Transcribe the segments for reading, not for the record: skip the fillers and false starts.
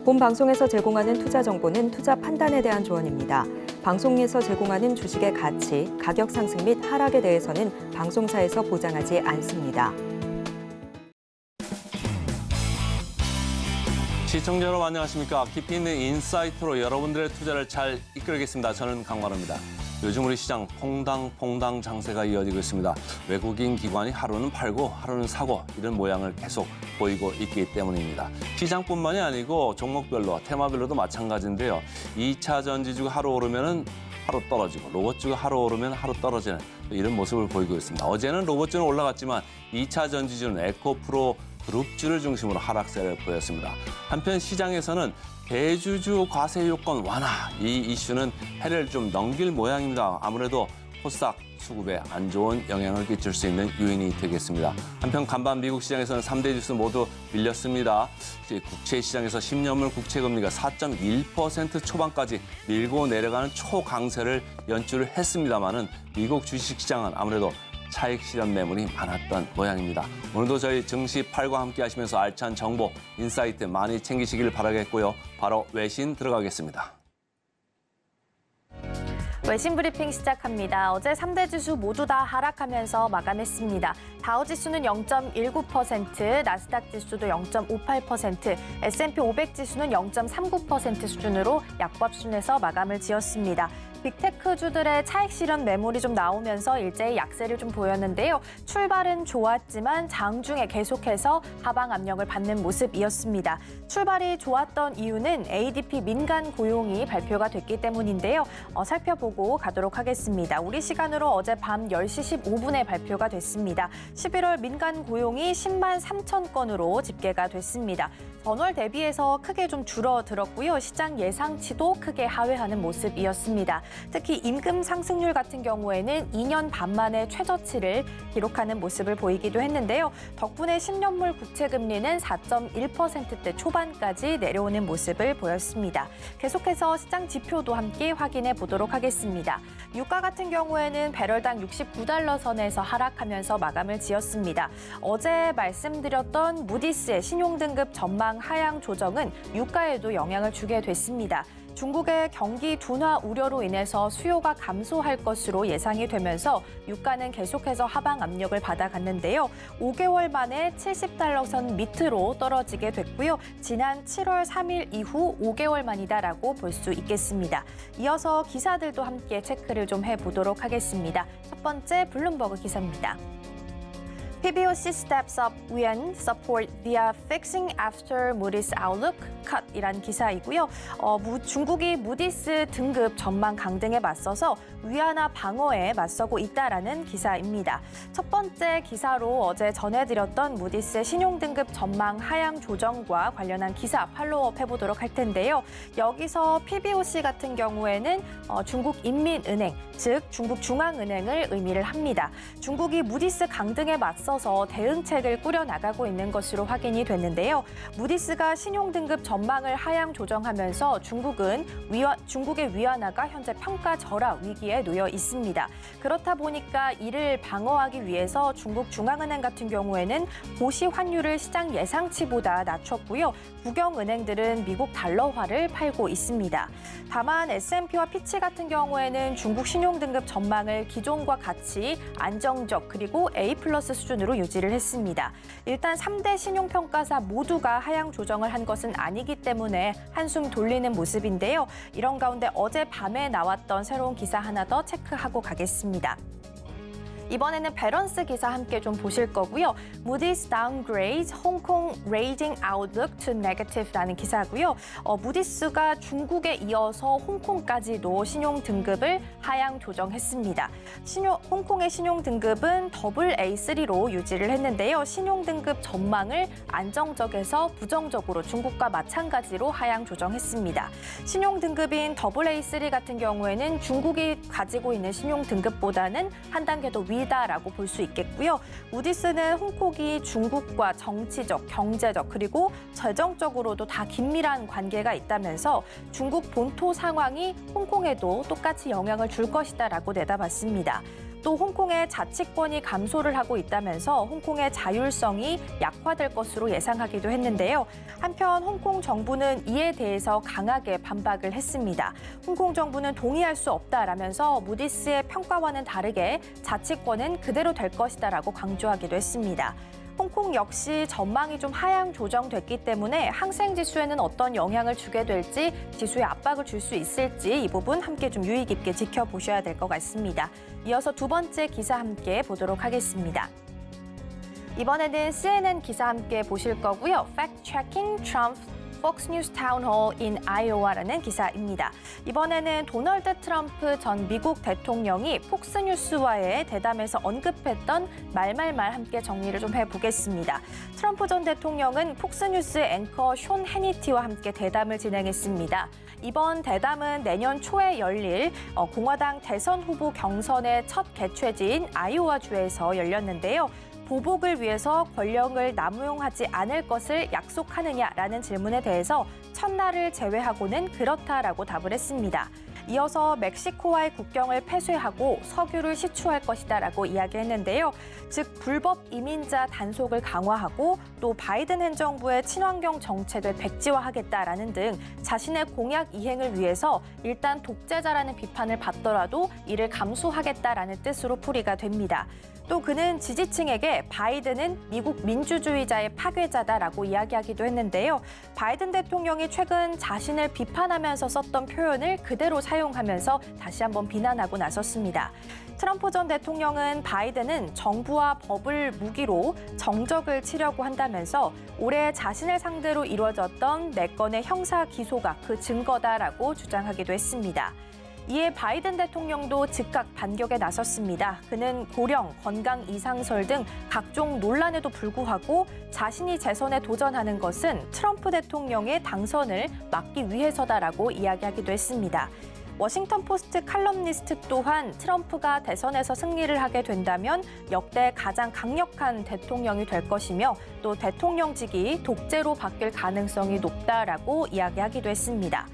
본 방송에서 제공하는 투자 정보는 투자 판단에 대한 조언입니다. 방송에서 제공하는 주식의 가치, 가격 상승 및 하락에 대해서는 방송사에서 보장하지 않습니다. 시청자 여러분 안녕하십니까? 깊이 있는 인사이트로 여러분들의 투자를 잘 이끌겠습니다. 저는 강관우입니다. 요즘 우리 시장 퐁당퐁당 장세가 이어지고 있습니다. 외국인 기관이 하루는 팔고 하루는 사고 이런 모양을 계속 보이고 있기 때문입니다. 시장뿐만이 아니고 종목별로 테마별로도 마찬가지인데요. 2차 전지주가 하루 오르면은 하루 떨어지고 로봇주가 하루 오르면 하루 떨어지는 이런 모습을 보이고 있습니다. 어제는 로봇주는 올라갔지만 2차 전지주는 에코프로 그룹주를 중심으로 하락세를 보였습니다. 한편 시장에서는 대주주 과세 요건 완화 이 이슈는 해를 좀 넘길 모양입니다. 아무래도 코스닥 수급에 안 좋은 영향을 끼칠 수 있는 요인이 되겠습니다. 한편 간밤 미국 시장에서는 3대 지수 모두 밀렸습니다. 국채 시장에서 10년물 국채 금리가 4.1% 초반까지 밀고 내려가는 초강세를 연출을 했습니다마는 미국 주식 시장은 아무래도 차익 실현 매물이 많았던 모양입니다. 오늘도 저희 증시8과 함께 하시면서 알찬 정보, 인사이트 많이 챙기시길 바라겠고요. 바로 외신 들어가겠습니다. 외신 브리핑 시작합니다. 어제 3대 지수 모두 다 하락하면서 마감했습니다. 다우지수는 0.19%, 나스닥 지수도 0.58%, S&P 500 지수는 0.39% 수준으로 약밥순에서 마감을 지었습니다. 빅테크주들의 차익 실현 매물이 좀 나오면서 일제히 약세를 좀 보였는데요. 출발은 좋았지만 장중에 계속해서 하방 압력을 받는 모습이었습니다. 출발이 좋았던 이유는 ADP 민간 고용이 발표가 됐기 때문인데요. 살펴보고 가도록 하겠습니다. 우리 시간으로 어제 밤 10시 15분에 발표가 됐습니다. 11월 민간 고용이 10만 3천 건으로 집계가 됐습니다. 전월 대비해서 크게 좀 줄어들었고요. 시장 예상치도 크게 하회하는 모습이었습니다. 특히 임금 상승률 같은 경우에는 2년 반 만에 최저치를 기록하는 모습을 보이기도 했는데요. 덕분에 10년물 국채 금리는 4.1%대 초반까지 내려오는 모습을 보였습니다. 계속해서 시장 지표도 함께 확인해 보도록 하겠습니다. 유가 같은 경우에는 배럴당 69달러 선에서 하락하면서 마감을 지었습니다. 어제 말씀드렸던 무디스의 신용등급 전망 하향 조정은 유가에도 영향을 주게 됐습니다. 중국의 경기 둔화 우려로 인해서 수요가 감소할 것으로 예상이 되면서 유가는 계속해서 하방 압력을 받아갔는데요. 5개월 만에 70달러 선 밑으로 떨어지게 됐고요. 지난 7월 3일 이후 5개월 만이다라고 볼 수 있겠습니다. 이어서 기사들도 함께 체크를 좀 해보도록 하겠습니다. 첫 번째 블룸버그 기사입니다. PBOC steps up yuan support via fixing after Moody's outlook cut이란 기사이고요. 중국이 무디스 등급 전망 강등에 맞서서 위안화 방어에 맞서고 있다라는 기사입니다. 첫 번째 기사로 어제 전해드렸던 무디스의 신용등급 전망 하향 조정과 관련한 기사 팔로우업 해보도록 할 텐데요. 여기서 PBOC 같은 경우에는 중국 인민은행, 즉 중국 중앙은행을 의미를 합니다. 중국이 무디스 강등에 맞서서 대응책을 꾸려나가고 있는 것으로 확인이 됐는데요. 무디스가 신용등급 전망을 하향 조정하면서 중국의 위안화가 현재 평가 절하 위기에 놓여 있습니다. 그렇다 보니까 이를 방어하기 위해서 중국 중앙은행 같은 경우에는 고시 환율을 시장 예상치보다 낮췄고요. 국영은행들은 미국 달러화를 팔고 있습니다. 다만 S&P와 피치 같은 경우에는 중국 신용등급 전망을 기존과 같이 안정적 그리고 A+ 수준으로 유지를 했습니다. 일단 3대 신용평가사 모두가 하향 조정을 한 것은 아니기 때문에 한숨 돌리는 모습인데요. 이런 가운데 어젯밤에 나왔던 새로운 기사 하나 더 체크하고 가겠습니다. 이번에는 밸런스 기사 함께 좀 보실 거고요. Moody's downgrades Hong Kong rating outlook to negative라는 기사고요. 무디스가 중국에 이어서 홍콩까지도 신용 등급을 하향 조정했습니다. 홍콩의 신용 등급은 AA3로 유지를 했는데요. 신용 등급 전망을 안정적에서 부정적으로 중국과 마찬가지로 하향 조정했습니다. 신용 등급인 AA3 같은 경우에는 중국이 가지고 있는 신용 등급보다는 한 단계 더 위다라고 볼 수 있겠고요. 무디스는 홍콩이 중국과 정치적, 경제적 그리고 재정적으로도 다 긴밀한 관계가 있다면서 중국 본토 상황이 홍콩에도 똑같이 영향을 줄 것이다라고 내다봤습니다. 또 홍콩의 자치권이 감소를 하고 있다면서 홍콩의 자율성이 약화될 것으로 예상하기도 했는데요. 한편 홍콩 정부는 이에 대해서 강하게 반박을 했습니다. 홍콩 정부는 동의할 수 없다라면서 무디스의 평가와는 다르게 자치권은 그대로 될 것이다라고 강조하기도 했습니다. 홍콩 역시 전망이 좀 하향 조정됐기 때문에 항생 지수에는 어떤 영향을 주게 될지, 지수에 압박을 줄 수 있을지 이 부분 함께 좀 유의 깊게 지켜보셔야 될 것 같습니다. 이어서 두 번째 기사 함께 보도록 하겠습니다. 이번에는 CNN 기사 함께 보실 거고요. Fact Checking Trump Fox News Town Hall in Iowa라는 기사입니다. 이번에는 도널드 트럼프 전 미국 대통령이 폭스뉴스와의 대담에서 언급했던 말말말 함께 정리를 좀 해보겠습니다. 트럼프 전 대통령은 폭스뉴스 앵커 숀 해니티와 함께 대담을 진행했습니다. 이번 대담은 내년 초에 열릴 공화당 대선 후보 경선의 첫 개최지인 아이오와주에서 열렸는데요. 보복을 위해서 권력을 남용하지 않을 것을 약속하느냐라는 질문에 대해서 첫날을 제외하고는 그렇다라고 답을 했습니다. 이어서 멕시코와의 국경을 폐쇄하고 석유를 시추할 것이다라고 이야기했는데요. 즉 불법 이민자 단속을 강화하고 또 바이든 행정부의 친환경 정책을 백지화하겠다라는 등 자신의 공약 이행을 위해서 일단 독재자라는 비판을 받더라도 이를 감수하겠다라는 뜻으로 풀이가 됩니다. 또 그는 지지층에게 바이든은 미국 민주주의자의 파괴자다라고 이야기하기도 했는데요. 바이든 대통령이 최근 자신을 비판하면서 썼던 표현을 그대로 사용하면서 다시 한번 비난하고 나섰습니다. 트럼프 전 대통령은 바이든은 정부와 법을 무기로 정적을 치려고 한다면서 올해 자신을 상대로 이루어졌던 4건의 형사 기소가 그 증거다라고 주장하기도 했습니다. 이에 바이든 대통령도 즉각 반격에 나섰습니다. 그는 고령, 건강 이상설 등 각종 논란에도 불구하고 자신이 재선에 도전하는 것은 트럼프 대통령의 당선을 막기 위해서다라고 이야기하기도 했습니다. 워싱턴 포스트 칼럼니스트 또한 트럼프가 대선에서 승리를 하게 된다면 역대 가장 강력한 대통령이 될 것이며 또 대통령직이 독재로 바뀔 가능성이 높다라고 이야기하기도 했습니다.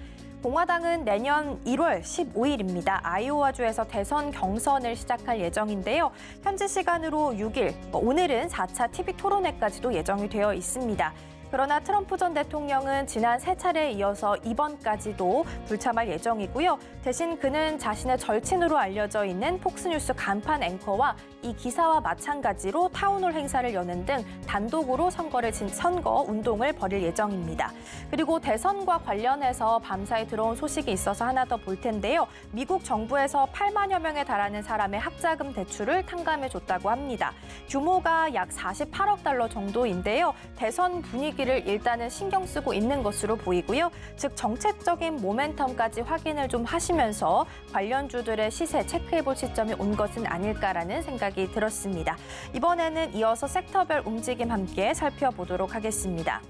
공화당은 내년 1월 15일입니다. 아이오와주에서 대선 경선을 시작할 예정인데요. 현지 시간으로 6일, 오늘은 4차 TV 토론회까지도 예정이 되어 있습니다. 그러나 트럼프 전 대통령은 지난 3차례에 이어서 이번까지도 불참할 예정이고요. 대신 그는 자신의 절친으로 알려져 있는 폭스뉴스 간판 앵커와 이 기사와 마찬가지로 타운홀 행사를 여는 등 단독으로 선거 운동을 벌일 예정입니다. 그리고 대선과 관련해서 밤사이 들어온 소식이 있어서 하나 더 볼 텐데요. 미국 정부에서 8만여 명에 달하는 사람의 학자금 대출을 탕감해줬다고 합니다. 규모가 약 48억 달러 정도인데요. 대선 분위기를 일단은 신경 쓰고 있는 것으로 보이고요. 즉 정책적인 모멘텀까지 확인을 좀 하시면서 관련주들의 시세 체크해볼 시점이 온 것은 아닐까라는 생각이 들었습니다. 이번에는 이어서 섹터별 움직임 함께 살펴보도록 하겠습니다.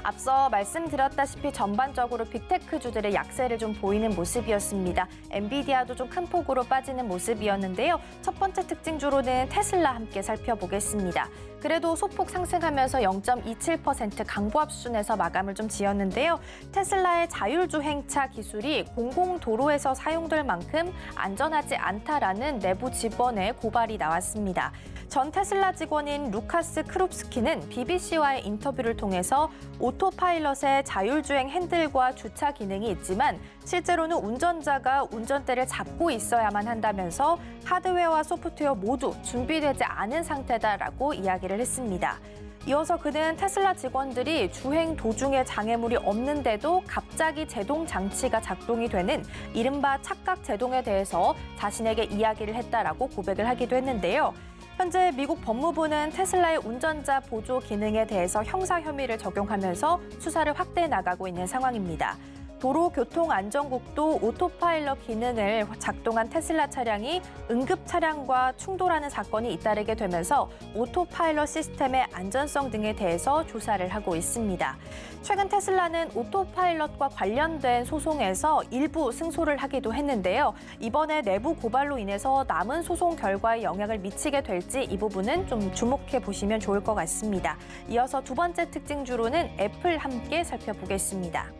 앞서 말씀드렸다시피 전반적으로 빅테크주들의 약세를 좀 보이는 모습이었습니다. 엔비디아도 좀 큰 폭으로 빠지는 모습이었는데요. 첫 번째 특징주로는 테슬라 함께 살펴보겠습니다. 그래도 소폭 상승하면서 0.27% 강보합 수준에서 마감을 좀 지었는데요. 테슬라의 자율주행차 기술이 공공도로에서 사용될 만큼 안전하지 않다라는 내부 직원의 고발이 나왔습니다. 전 테슬라 직원인 루카스 크룹스키는 BBC와의 인터뷰를 통해서 오토파일럿의 자율주행 핸들과 주차 기능이 있지만 실제로는 운전자가 운전대를 잡고 있어야만 한다면서 하드웨어와 소프트웨어 모두 준비되지 않은 상태다라고 이야기를 했습니다. 이어서 그는 테슬라 직원들이 주행 도중에 장애물이 없는데도 갑자기 제동 장치가 작동이 되는 이른바 착각 제동에 대해서 자신에게 이야기를 했다라고 고백을 하기도 했는데요. 현재 미국 법무부는 테슬라의 운전자 보조 기능에 대해서 형사 혐의를 적용하면서 수사를 확대해 나가고 있는 상황입니다. 도로교통안전국도 오토파일럿 기능을 작동한 테슬라 차량이 응급 차량과 충돌하는 사건이 잇따르게 되면서 오토파일럿 시스템의 안전성 등에 대해서 조사를 하고 있습니다. 최근 테슬라는 오토파일럿과 관련된 소송에서 일부 승소를 하기도 했는데요. 이번에 내부 고발로 인해서 남은 소송 결과에 영향을 미치게 될지 이 부분은 좀 주목해 보시면 좋을 것 같습니다. 이어서 두 번째 특징주로는 애플 함께 살펴보겠습니다.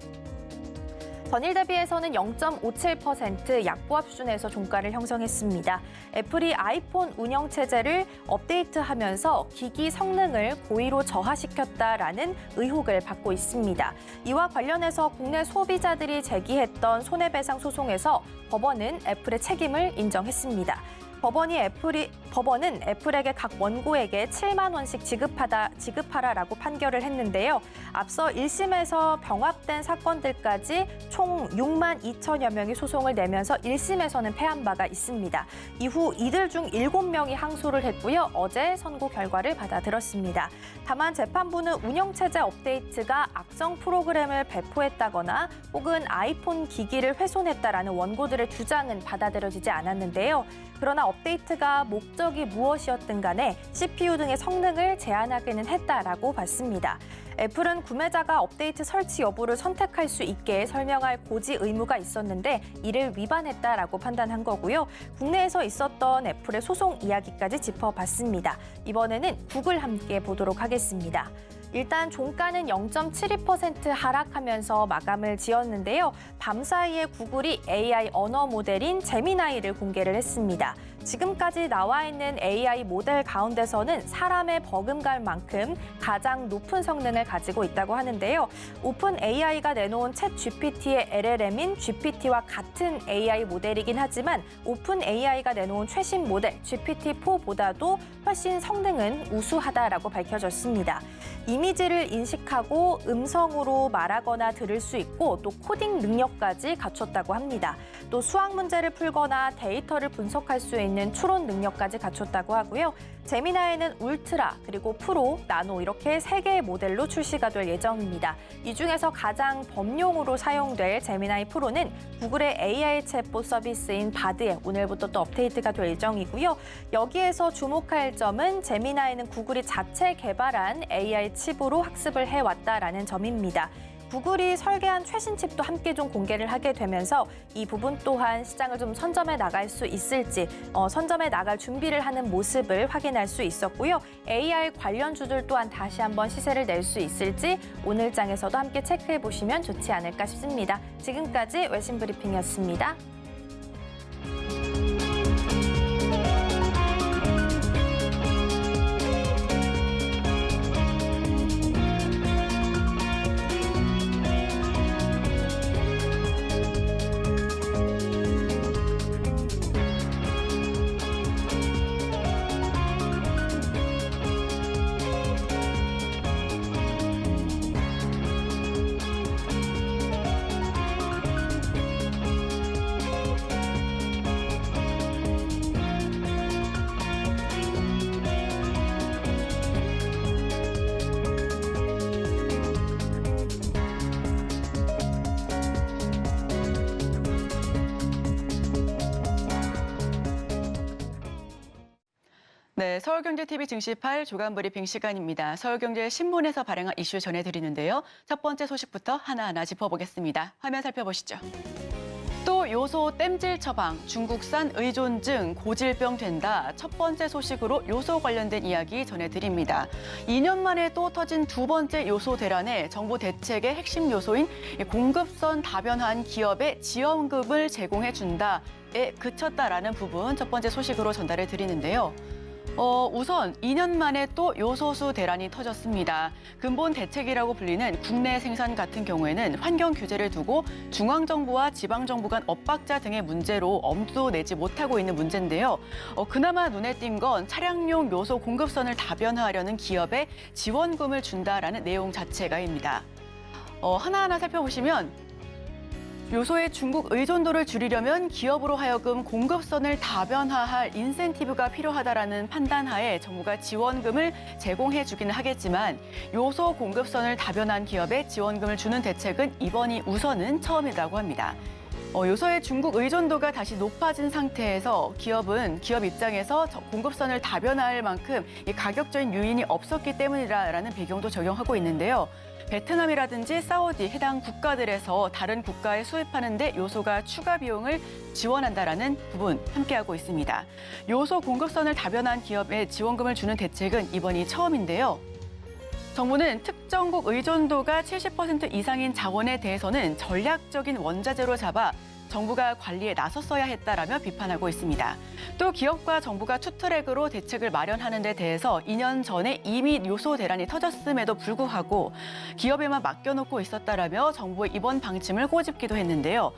전일 대비해서는 0.57% 약보합 수준에서 종가를 형성했습니다. 애플이 아이폰 운영체제를 업데이트하면서 기기 성능을 고의로 저하시켰다라는 의혹을 받고 있습니다. 이와 관련해서 국내 소비자들이 제기했던 손해배상 소송에서 법원은 애플의 책임을 인정했습니다. 법원은 애플에게 각 원고에게 7만 원씩 지급하라라고 판결을 했는데요. 앞서 1심에서 병합된 사건들까지 총 6만 2천여 명이 소송을 내면서 1심에서는 패한 바가 있습니다. 이후 이들 중 7명이 항소를 했고요. 어제 선고 결과를 받아들었습니다. 다만 재판부는 운영체제 업데이트가 악성 프로그램을 배포했다거나 혹은 아이폰 기기를 훼손했다라는 원고들의 주장은 받아들여지지 않았는데요. 그러나 업데이트가 목적이 무엇이었든 간에 CPU 등의 성능을 제한하기는 했다라고 봤습니다. 애플은 구매자가 업데이트 설치 여부를 선택할 수 있게 설명할 고지 의무가 있었는데 이를 위반했다라고 판단한 거고요. 국내에서 있었던 애플의 소송 이야기까지 짚어봤습니다. 이번에는 구글 함께 보도록 하겠습니다. 일단 종가는 0.72% 하락하면서 마감을 지었는데요. 밤사이에 구글이 AI 언어 모델인 제미나이를 공개를 했습니다. 지금까지 나와 있는 AI 모델 가운데서는 사람의 버금갈 만큼 가장 높은 성능을 가지고 있다고 하는데요. 오픈 AI가 내놓은 챗 GPT의 LLM인 GPT와 같은 AI 모델이긴 하지만 오픈 AI가 내놓은 최신 모델 GPT-4보다도 훨씬 성능은 우수하다라고 밝혀졌습니다. 이미지를 인식하고 음성으로 말하거나 들을 수 있고 또 코딩 능력까지 갖췄다고 합니다. 또 수학 문제를 풀거나 데이터를 분석할 수 있는 추론 능력까지 갖췄다고 하고요. 제미나이는 울트라, 그리고 프로, 나노 이렇게 3개의 모델로 출시가 될 예정입니다. 이 중에서 가장 범용으로 사용될 제미나이 프로는 구글의 AI 챗봇 서비스인 바드에 오늘부터 또 업데이트가 될 예정이고요. 여기에서 주목할 점은 제미나이는 구글이 자체 개발한 AI 칩으로 학습을 해왔다라는 점입니다. 구글이 설계한 최신 칩도 함께 좀 공개를 하게 되면서 이 부분 또한 시장을 좀 선점해 나갈 수 있을지 선점해 나갈 준비를 하는 모습을 확인할 수 있었고요. AI 관련주들 또한 다시 한번 시세를 낼 수 있을지 오늘 장에서도 함께 체크해 보시면 좋지 않을까 싶습니다. 지금까지 외신 브리핑이었습니다. 네, 서울경제TV 증시8 조간 브리핑 시간입니다. 서울경제신문에서 발행한 이슈 전해드리는데요. 첫 번째 소식부터 하나하나 짚어보겠습니다. 화면 살펴보시죠. 또 요소 땜질 처방, 중국산 의존증 고질병 된다. 첫 번째 소식으로 요소 관련된 이야기 전해드립니다. 2년 만에 또 터진 두 번째 요소 대란에 정부 대책의 핵심 요소인 공급선 다변화한 기업에 지원금을 제공해준다에 그쳤다라는 부분 첫 번째 소식으로 전달해 드리는데요. 우선 2년 만에 또 요소수 대란이 터졌습니다. 근본 대책이라고 불리는 국내 생산 같은 경우에는 환경 규제를 두고 중앙정부와 지방정부 간 엇박자 등의 문제로 엄두 내지 못하고 있는 문제인데요. 그나마 눈에 띈 건 차량용 요소 공급선을 다변화하려는 기업에 지원금을 준다라는 내용 자체가입니다. 하나하나 살펴보시면 요소의 중국 의존도를 줄이려면 기업으로 하여금 공급선을 다변화할 인센티브가 필요하다라는 판단하에 정부가 지원금을 제공해 주기는 하겠지만 요소 공급선을 다변화한 기업에 지원금을 주는 대책은 이번이 우선은 처음이라고 합니다. 요소의 중국 의존도가 다시 높아진 상태에서 기업 입장에서 공급선을 다변화할 만큼 가격적인 요인이 없었기 때문이라는 배경도 적용하고 있는데요. 베트남이라든지 사우디 해당 국가들에서 다른 국가에 수입하는 데 요소가 추가 비용을 지원한다라는 부분 함께하고 있습니다. 요소 공급선을 다변화한 기업에 지원금을 주는 대책은 이번이 처음인데요. 정부는 특정국 의존도가 70% 이상인 자원에 대해서는 전략적인 원자재로 잡아 정부가 관리에 나섰어야 했다라며 비판하고 있습니다. 또 기업과 정부가 투트랙으로 대책을 마련하는 데 대해서 2년 전에 이미 요소 대란이 터졌음에도 불구하고 기업에만 맡겨놓고 있었다라며 정부의 이번 방침을 꼬집기도 했는데요.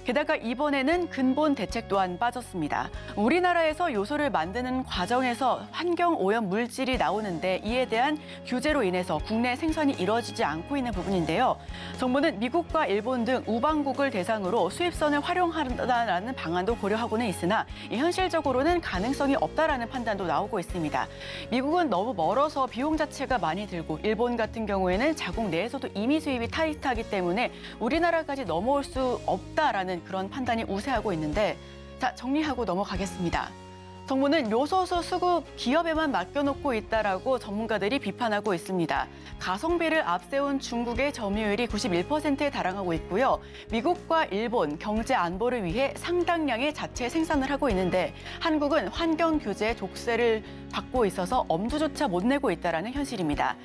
게다가 이번에는 근본 대책 또한 빠졌습니다. 우리나라에서 요소를 만드는 과정에서 환경오염 물질이 나오는데 이에 대한 규제로 인해서 국내 생산이 이루어지지 않고 있는 부분인데요. 정부는 미국과 일본 등 우방국을 대상으로 수입선을 활용한다라는 방안도 고려하고는 있으나 현실적으로는 가능성이 없다라는 판단도 나오고 있습니다. 미국은 너무 멀어서 비용 자체가 많이 들고 일본 같은 경우에는 자국 내에서도 이미 수입이 타이트하기 때문에 우리나라까지 넘어올 수 없다라는 그런 판단이 우세하고 있는데 자, 정리하고 넘어가겠습니다. 정부는 요소수 수급 기업에만 맡겨놓고 있다라고 전문가들이 비판하고 있습니다. 가성비를 앞세운 중국의 점유율이 91%에 달하고 있고요. 미국과 일본 경제 안보를 위해 상당량의 자체 생산을 하고 있는데 한국은 환경 규제 족쇄를 받고 있어서 엄두조차 못 내고 있다라는 현실입니다.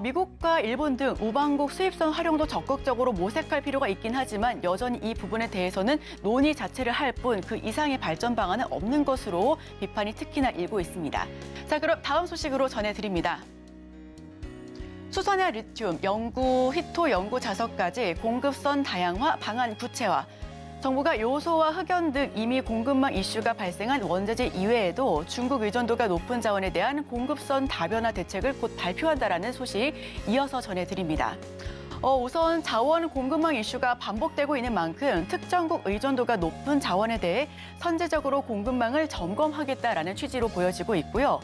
미국과 일본 등 우방국 수입선 활용도 적극적으로 모색할 필요가 있긴 하지만 여전히 이 부분에 대해서는 논의 자체를 할 뿐 그 이상의 발전 방안은 없는 것으로 비판이 특히나 일고 있습니다. 자, 그럼 다음 소식으로 전해드립니다. 수소나 리튬, 연구, 히토 연구 자석까지 공급선 다양화, 방안 구체화. 정부가 요소와 흑연 등 이미 공급망 이슈가 발생한 원자재 이외에도 중국 의존도가 높은 자원에 대한 공급선 다변화 대책을 곧 발표한다라는 소식 이어서 전해드립니다. 우선 자원 공급망 이슈가 반복되고 있는 만큼 특정국 의존도가 높은 자원에 대해 선제적으로 공급망을 점검하겠다라는 취지로 보여지고 있고요.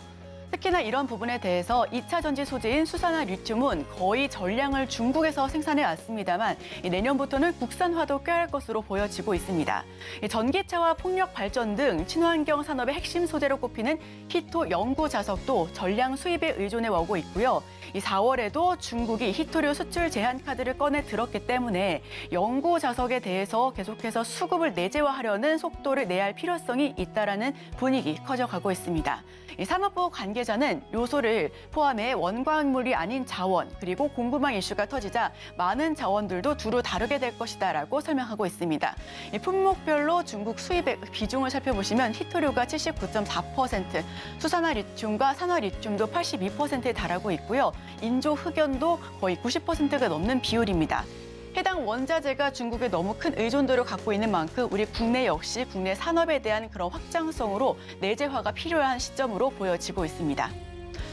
특히나 이런 부분에 대해서 2차 전지 소재인 수소나 리튬은 거의 전량을 중국에서 생산해 왔습니다만 내년부터는 국산화도 꾀할 것으로 보여지고 있습니다. 전기차와 풍력 발전 등 친환경 산업의 핵심 소재로 꼽히는 히토 연구 자석도 전량 수입에 의존해 오고 있고요. 4월에도 중국이 히토류 수출 제한 카드를 꺼내 들었기 때문에 연구 자석에 대해서 계속해서 수급을 내재화하려는 속도를 내야 할 필요성이 있다라는 분위기 커져가고 있습니다. 산업부 관계자는 요소를 포함해 원광물이 아닌 자원 그리고 공급망 이슈가 터지자 많은 자원들도 두루 다르게 될 것이다라고 설명하고 있습니다. 품목별로 중국 수입의 비중을 살펴보시면 히토류가 79.4%, 수산화 리튬과 산화 리튬도 82%에 달하고 있고요. 인조 흑연도 거의 90%가 넘는 비율입니다. 해당 원자재가 중국에 너무 큰 의존도를 갖고 있는 만큼 우리 국내 역시 국내 산업에 대한 그런 확장성으로 내재화가 필요한 시점으로 보여지고 있습니다.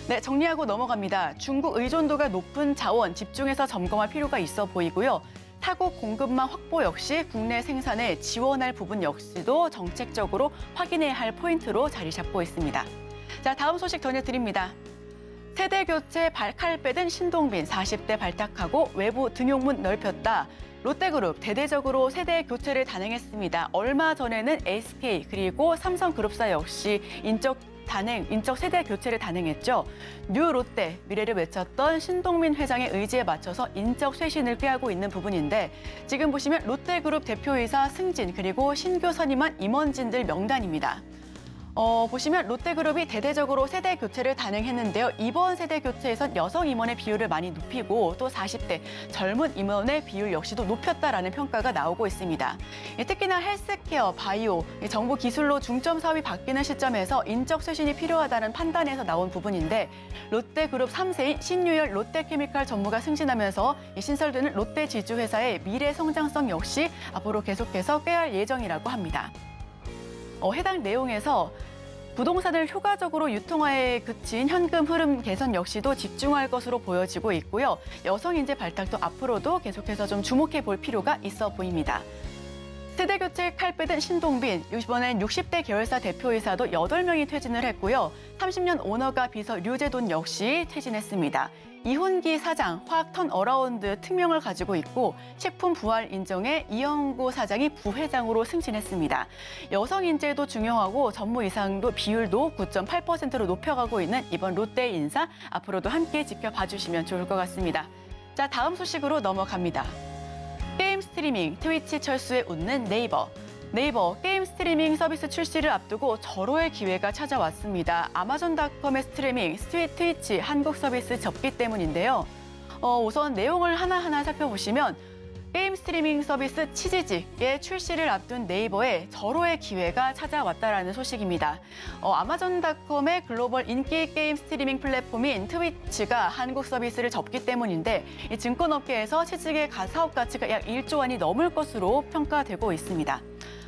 네, 정리하고 넘어갑니다. 중국 의존도가 높은 자원 집중해서 점검할 필요가 있어 보이고요. 타국 공급망 확보 역시 국내 생산에 지원할 부분 역시도 정책적으로 확인해야 할 포인트로 자리 잡고 있습니다. 자, 다음 소식 전해드립니다. 세대 교체 칼 빼든 신동빈 40대 발탁하고 외부 등용문 넓혔다. 롯데그룹 대대적으로 세대 교체를 단행했습니다. 얼마 전에는 SK 그리고 삼성그룹사 역시 인적 세대 교체를 단행했죠. 뉴 롯데, 미래를 외쳤던 신동민 회장의 의지에 맞춰서 인적 쇄신을 꾀하고 있는 부분인데 지금 보시면 롯데그룹 대표이사 승진 그리고 신규 선임한 임원진들 명단입니다. 보시면 롯데그룹이 대대적으로 세대 교체를 단행했는데요. 이번 세대 교체에선 여성 임원의 비율을 많이 높이고 또 40대 젊은 임원의 비율 역시도 높였다라는 평가가 나오고 있습니다. 특히나 헬스케어, 바이오, 정부 기술로 중점 사업이 바뀌는 시점에서 인적 쇄신이 필요하다는 판단에서 나온 부분인데 롯데그룹 3세인 신유열 롯데케미칼 전무가 승진하면서 신설되는 롯데 지주회사의 미래 성장성 역시 앞으로 계속해서 꾀할 예정이라고 합니다. 해당 내용에서 부동산을 효과적으로 유통화에 그친 현금 흐름 개선 역시도 집중할 것으로 보여지고 있고요. 여성 인재 발탁도 앞으로도 계속해서 좀 주목해 볼 필요가 있어 보입니다. 세대 교체 칼 빼든 신동빈, 이번엔 60대 계열사 대표이사도 8명이 퇴진을 했고요. 30년 오너가 비서 류재돈 역시 퇴진했습니다. 이훈기 사장, 화학 턴어라운드 특명을 가지고 있고 식품 부활 인정에 이영구 사장이 부회장으로 승진했습니다. 여성 인재도 중요하고 전무 이상도 비율도 9.8%로 높여가고 있는 이번 롯데 인사 앞으로도 함께 지켜봐 주시면 좋을 것 같습니다. 자, 다음 소식으로 넘어갑니다. 게임 스트리밍 트위치 철수에 웃는 네이버. 네이버 게임 스트리밍 서비스 출시를 앞두고 절호의 기회가 찾아왔습니다. 아마존닷컴의 스트리밍, 트위치 한국 서비스 접기 때문인데요. 우선 내용을 하나하나 살펴보시면 게임 스트리밍 서비스 치지직의 출시를 앞둔 네이버에 절호의 기회가 찾아왔다라는 소식입니다. 아마존닷컴의 글로벌 인기 게임 스트리밍 플랫폼인 트위치가 한국 서비스를 접기 때문인데 이 증권업계에서 치직의 사업 가치가 약 1조 원이 넘을 것으로 평가되고 있습니다.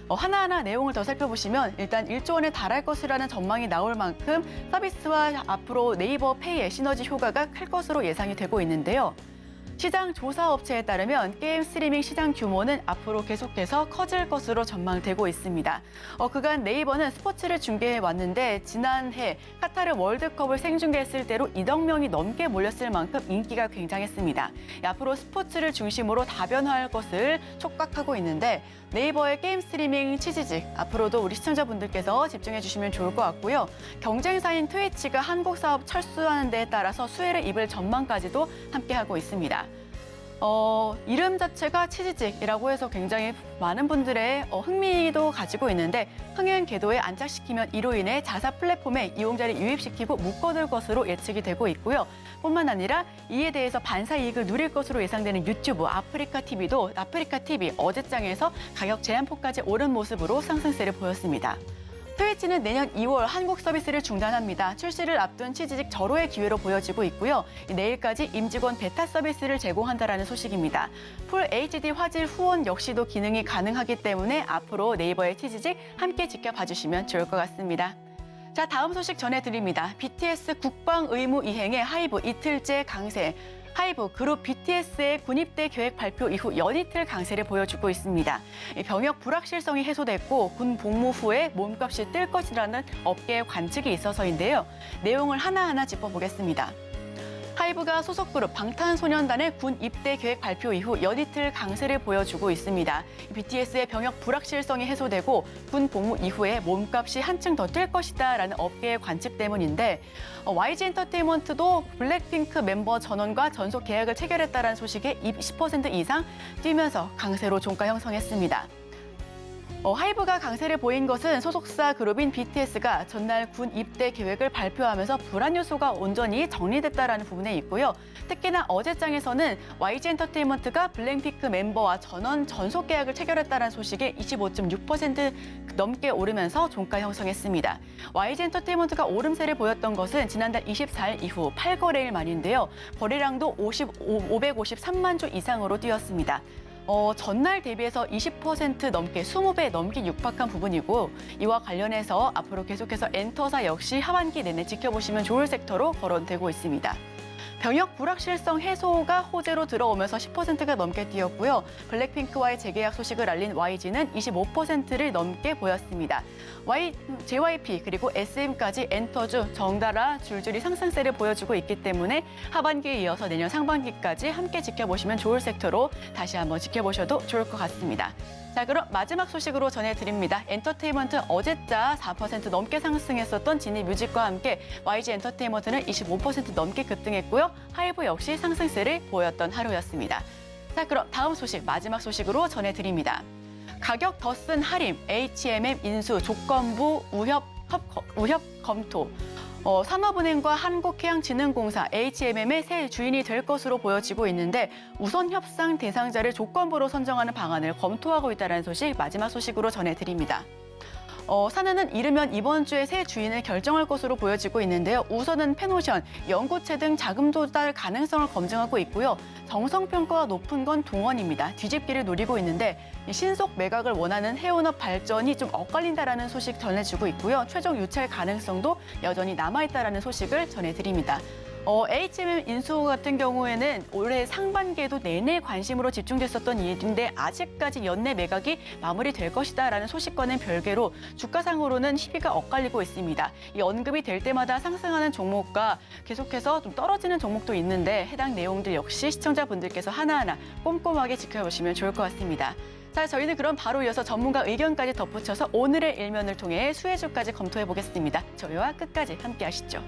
하나하나 내용을 더 살펴보시면 일단 1조 원에 달할 것이라는 전망이 나올 만큼 서비스와 앞으로 네이버 페이의 시너지 효과가 클 것으로 예상이 되고 있는데요. 시장 조사 업체에 따르면 게임 스트리밍 시장 규모는 앞으로 계속해서 커질 것으로 전망되고 있습니다. 그간 네이버는 스포츠를 중계해 왔는데 지난해 카타르 월드컵을 생중계했을 때로 2억 명이 넘게 몰렸을 만큼 인기가 굉장했습니다. 앞으로 스포츠를 중심으로 다변화할 것을 촉각하고 있는데 네이버의 게임 스트리밍 치지직 앞으로도 우리 시청자분들께서 집중해 주시면 좋을 것 같고요. 경쟁사인 트위치가 한국 사업 철수하는 데에 따라서 수혜를 입을 전망까지도 함께하고 있습니다. 이름 자체가 치지직이라고 해서 굉장히 많은 분들의 흥미도 가지고 있는데 흥행 궤도에 안착시키면 이로 인해 자사 플랫폼에 이용자를 유입시키고 묶어둘 것으로 예측이 되고 있고요. 뿐만 아니라 이에 대해서 반사 이익을 누릴 것으로 예상되는 유튜브, 아프리카 TV 어제장에서 가격 제한폭까지 오른 모습으로 상승세를 보였습니다. 트위치는 내년 2월 한국 서비스를 중단합니다. 출시를 앞둔 치지직 절호의 기회로 보여지고 있고요. 내일까지 임직원 베타 서비스를 제공한다라는 소식입니다. 풀 HD 화질 후원 역시도 기능이 가능하기 때문에 앞으로 네이버의 치지직 함께 지켜봐 주시면 좋을 것 같습니다. 자, 다음 소식 전해드립니다. BTS 국방 의무 이행에 하이브 이틀째 강세. 하이브 그룹 BTS의 군입대 계획 발표 이후 연이틀 강세를 보여주고 있습니다. 병역 불확실성이 해소됐고 군 복무 후에 몸값이 뜰 것이라는 업계의 관측이 있어서인데요. 내용을 하나하나 짚어보겠습니다. 하이브가 소속 그룹 방탄소년단의 군 입대 계획 발표 이후 연이틀 강세를 보여주고 있습니다. BTS의 병역 불확실성이 해소되고 군 복무 이후에 몸값이 한층 더 뛸 것이다라는 업계의 관측 때문인데 YG 엔터테인먼트도 블랙핑크 멤버 전원과 전속 계약을 체결했다는 소식에 20% 이상 뛰면서 강세로 종가 형성했습니다. 하이브가 강세를 보인 것은 소속사 그룹인 BTS가 전날 군 입대 계획을 발표하면서 불안 요소가 온전히 정리됐다라는 부분에 있고요. 특히나 어제장에서는 YG 엔터테인먼트가 블랙핑크 멤버와 전원 전속 계약을 체결했다는 소식에 25.6% 넘게 오르면서 종가 형성했습니다. YG 엔터테인먼트가 오름세를 보였던 것은 지난달 24일 이후 8거래일 만인데요. 거래량도 553만 주 이상으로 뛰었습니다. 전날 대비해서 20% 넘게 20배 넘게 육박한 부분이고 이와 관련해서 앞으로 계속해서 엔터사 역시 하반기 내내 지켜보시면 좋을 섹터로 거론되고 있습니다. 병역 불확실성 해소가 호재로 들어오면서 10%가 넘게 뛰었고요. 블랙핑크와의 재계약 소식을 알린 YG는 25%를 넘게 보였습니다. JYP 그리고 SM까지 엔터주 정달아 줄줄이 상승세를 보여주고 있기 때문에 하반기에 이어서 내년 상반기까지 함께 지켜보시면 좋을 섹터로 다시 한번 지켜보셔도 좋을 것 같습니다. 자, 그럼 마지막 소식으로 전해드립니다. 엔터테인먼트 어제자 4% 넘게 상승했었던 지니뮤직과 함께 YG 엔터테인먼트는 25% 넘게 급등했고요. 하이브 역시 상승세를 보였던 하루였습니다. 자, 그럼 다음 소식, 마지막 소식으로 전해드립니다. 가격 더 쓴 할인, HMM 인수 조건부 우협 검토. 산업은행과 한국해양진흥공사 HMM의 새 주인이 될 것으로 보여지고 있는데 우선 협상 대상자를 조건부로 선정하는 방안을 검토하고 있다는 소식 마지막 소식으로 전해드립니다. 산은은 이르면 이번 주에 새 주인을 결정할 것으로 보여지고 있는데요. 우선은 페노션, 연구체 등 자금 조달 가능성을 검증하고 있고요. 정성평가가 높은 건 동원입니다. 뒤집기를 노리고 있는데 신속 매각을 원하는 해운업 발전이 좀 엇갈린다라는 소식 전해주고 있고요. 최종 유찰 가능성도 여전히 남아있다라는 소식을 전해드립니다. HMM 인수 같은 경우에는 올해 상반기에도 내내 관심으로 집중됐었던 일인데 아직까지 연내 매각이 마무리될 것이다라는 소식과는 별개로 주가상으로는 희비가 엇갈리고 있습니다. 이 언급이 될 때마다 상승하는 종목과 계속해서 좀 떨어지는 종목도 있는데 해당 내용들 역시 시청자분들께서 하나하나 꼼꼼하게 지켜보시면 좋을 것 같습니다. 자, 저희는 그럼 바로 이어서 전문가 의견까지 덧붙여서 오늘의 일면을 통해 수혜주까지 검토해 보겠습니다. 저희와 끝까지 함께 하시죠.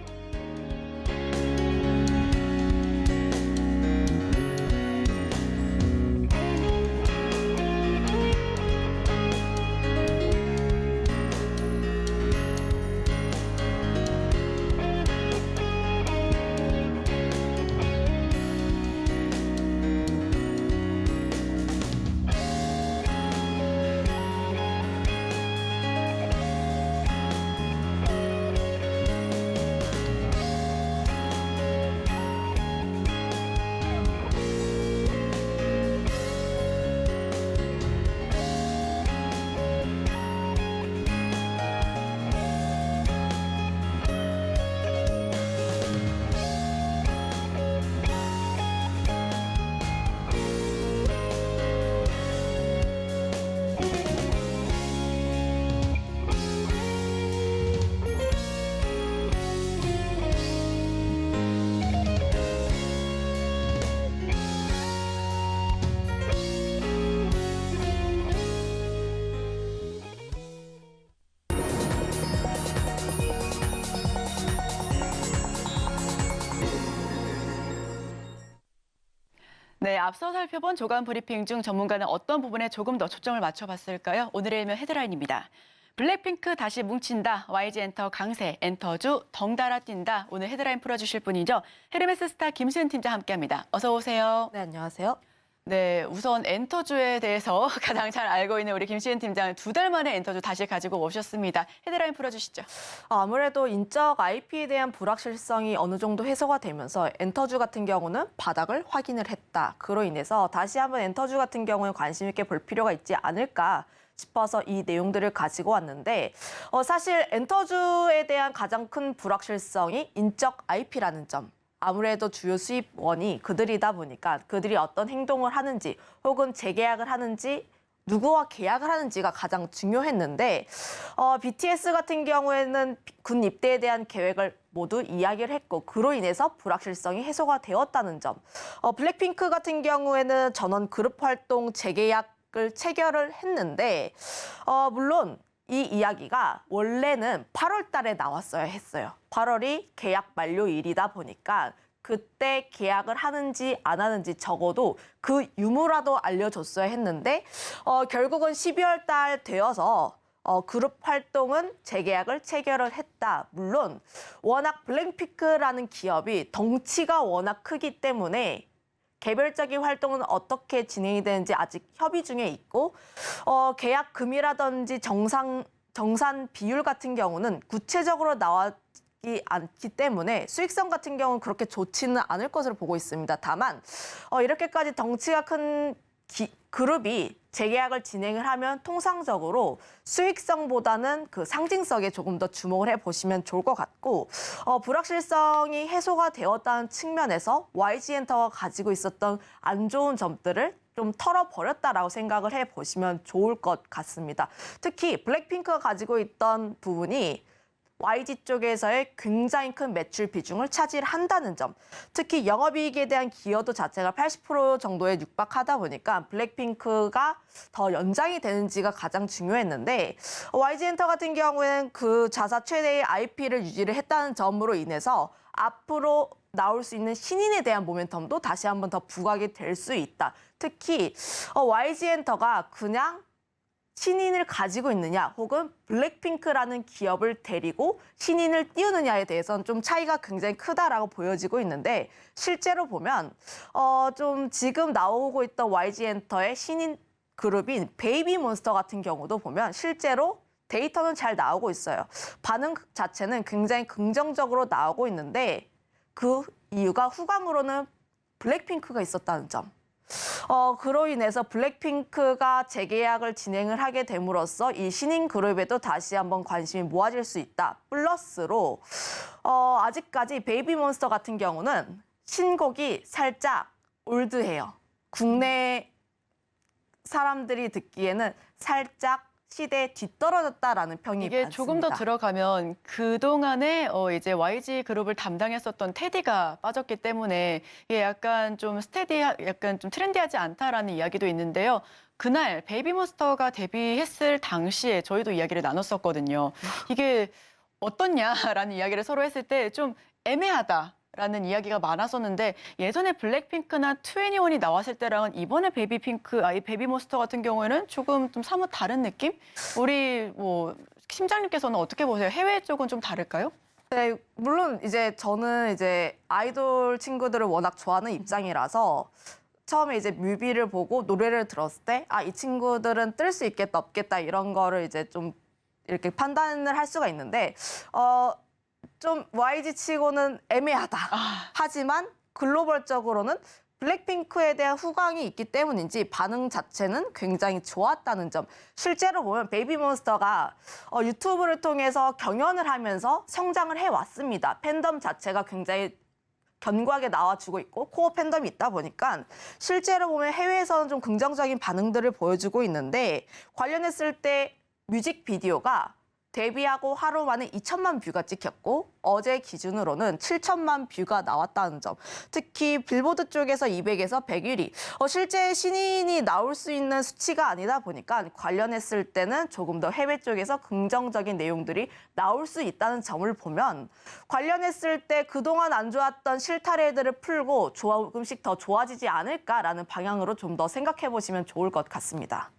앞서 살펴본 조간 브리핑 중 전문가는 어떤 부분에 조금 더 초점을 맞춰봤을까요? 오늘의 일면 헤드라인입니다. 블랙핑크 다시 뭉친다. YG 엔터 강세, 엔터주 덩달아 뛴다. 오늘 헤드라인 풀어주실 분이죠. 헤르메스 스타 김수현 팀장 함께합니다. 어서 오세요. 네, 안녕하세요. 네, 우선 엔터주에 대해서 가장 잘 알고 있는 우리 김시은 팀장 2달 만에 엔터주 다시 가지고 오셨습니다. 헤드라인 풀어주시죠. 아무래도 인적 IP에 대한 불확실성이 어느 정도 해소가 되면서 엔터주 같은 경우는 바닥을 확인을 했다. 그로 인해서 다시 한번 엔터주 같은 경우에 관심 있게 볼 필요가 있지 않을까 싶어서 이 내용들을 가지고 왔는데 사실 엔터주에 대한 가장 큰 불확실성이 인적 IP라는 점. 아무래도 주요 수입원이 그들이다 보니까 그들이 어떤 행동을 하는지 혹은 재계약을 하는지 누구와 계약을 하는지가 가장 중요했는데 BTS 같은 경우에는 군 입대에 대한 계획을 모두 이야기를 했고 그로 인해서 불확실성이 해소가 되었다는 점. 블랙핑크 같은 경우에는 전원 그룹 활동 재계약을 체결을 했는데 물론 이 이야기가 원래는 8월 달에 나왔어야 했어요. 8월이 계약 만료일이다 보니까 그때 계약을 하는지 안 하는지 적어도 그 유무라도 알려줬어야 했는데 결국은 12월 달 되어서 그룹 활동은 재계약을 체결을 했다. 물론 워낙 블랙핑크라는 기업이 덩치가 워낙 크기 때문에 개별적인 활동은 어떻게 진행이 되는지 아직 협의 중에 있고 계약 금이라든지 정산 비율 같은 경우는 구체적으로 나왔지 않기 때문에 수익성 같은 경우는 그렇게 좋지는 않을 것으로 보고 있습니다. 다만 이렇게까지 덩치가 큰 그룹이 재계약을 진행을 하면 통상적으로 수익성보다는 그 상징성에 조금 더 주목을 해보시면 좋을 것 같고 불확실성이 해소가 되었다는 측면에서 YG엔터가 가지고 있었던 안 좋은 점들을 좀 털어버렸다라고 생각을 해보시면 좋을 것 같습니다. 특히 블랙핑크가 가지고 있던 부분이 YG 쪽에서의 굉장히 큰 매출 비중을 차지한다는 점. 특히 영업이익에 대한 기여도 자체가 80% 정도에 육박하다 보니까 블랙핑크가 더 연장이 되는지가 가장 중요했는데 YG엔터 같은 경우에는 그 자사 최대의 IP를 유지를 했다는 점으로 인해서 앞으로 나올 수 있는 신인에 대한 모멘텀도 다시 한번 더 부각이 될 수 있다. 특히 YG엔터가 그냥 신인을 가지고 있느냐 혹은 블랙핑크라는 기업을 데리고 신인을 띄우느냐에 대해서는 좀 차이가 굉장히 크다라고 보여지고 있는데 실제로 보면 좀 지금 나오고 있던 YG엔터의 신인 그룹인 베이비몬스터 같은 경우도 보면 실제로 데이터는 잘 나오고 있어요. 반응 자체는 굉장히 긍정적으로 나오고 있는데 그 이유가 후광으로는 블랙핑크가 있었다는 점. 그로 인해서 블랙핑크가 재계약을 진행을 하게 됨으로써 이 신인 그룹에도 다시 한번 관심이 모아질 수 있다. 플러스로 아직까지 베이비몬스터 같은 경우는 신곡이 살짝 올드해요. 국내 사람들이 듣기에는 살짝 시대에 뒤떨어졌다라는 평이 이게 많습니다. 조금 더 들어가면 그동안에 이제 YG 그룹을 담당했었던 테디가 빠졌기 때문에 이게 약간 좀 약간 좀 트렌디하지 않다라는 이야기도 있는데요. 그날 베이비몬스터가 데뷔했을 당시에 저희도 이야기를 나눴었거든요. 이게 어떻냐라는 이야기를 서로 했을 때 좀 애매하다. 라는 이야기가 많았었는데 예전에 블랙핑크나 2NE1이 나왔을 때랑은 이번에 베이비몬스터 같은 경우에는 조금 좀 사뭇 다른 느낌? 우리 팀장님께서는 어떻게 보세요? 해외 쪽은 좀 다를까요? 네, 물론 이제 저는 이제 아이돌 친구들을 워낙 좋아하는 입장이라서 처음에 이제 뮤비를 보고 노래를 들었을 때 이 친구들은 뜰 수 있겠다 없겠다 이런 거를 이제 좀 이렇게 판단을 할 수가 있는데 좀 YG 치고는 애매하다. 하지만 글로벌적으로는 블랙핑크에 대한 후광이 있기 때문인지 반응 자체는 굉장히 좋았다는 점. 실제로 보면 베이비몬스터가 유튜브를 통해서 경연을 하면서 성장을 해왔습니다. 팬덤 자체가 굉장히 견고하게 나와주고 있고 코어 팬덤이 있다 보니까 실제로 보면 해외에서는 좀 긍정적인 반응들을 보여주고 있는데 관련했을 때 뮤직비디오가 데뷔하고 하루 만에 2천만 뷰가 찍혔고 어제 기준으로는 7천만 뷰가 나왔다는 점. 특히 빌보드 쪽에서 200에서 101위. 실제 신인이 나올 수 있는 수치가 아니다 보니까 관련했을 때는 조금 더 해외 쪽에서 긍정적인 내용들이 나올 수 있다는 점을 보면 관련했을 때 그동안 안 좋았던 실타래들을 풀고 조금씩 더 좋아지지 않을까라는 방향으로 좀 더 생각해 보시면 좋을 것 같습니다.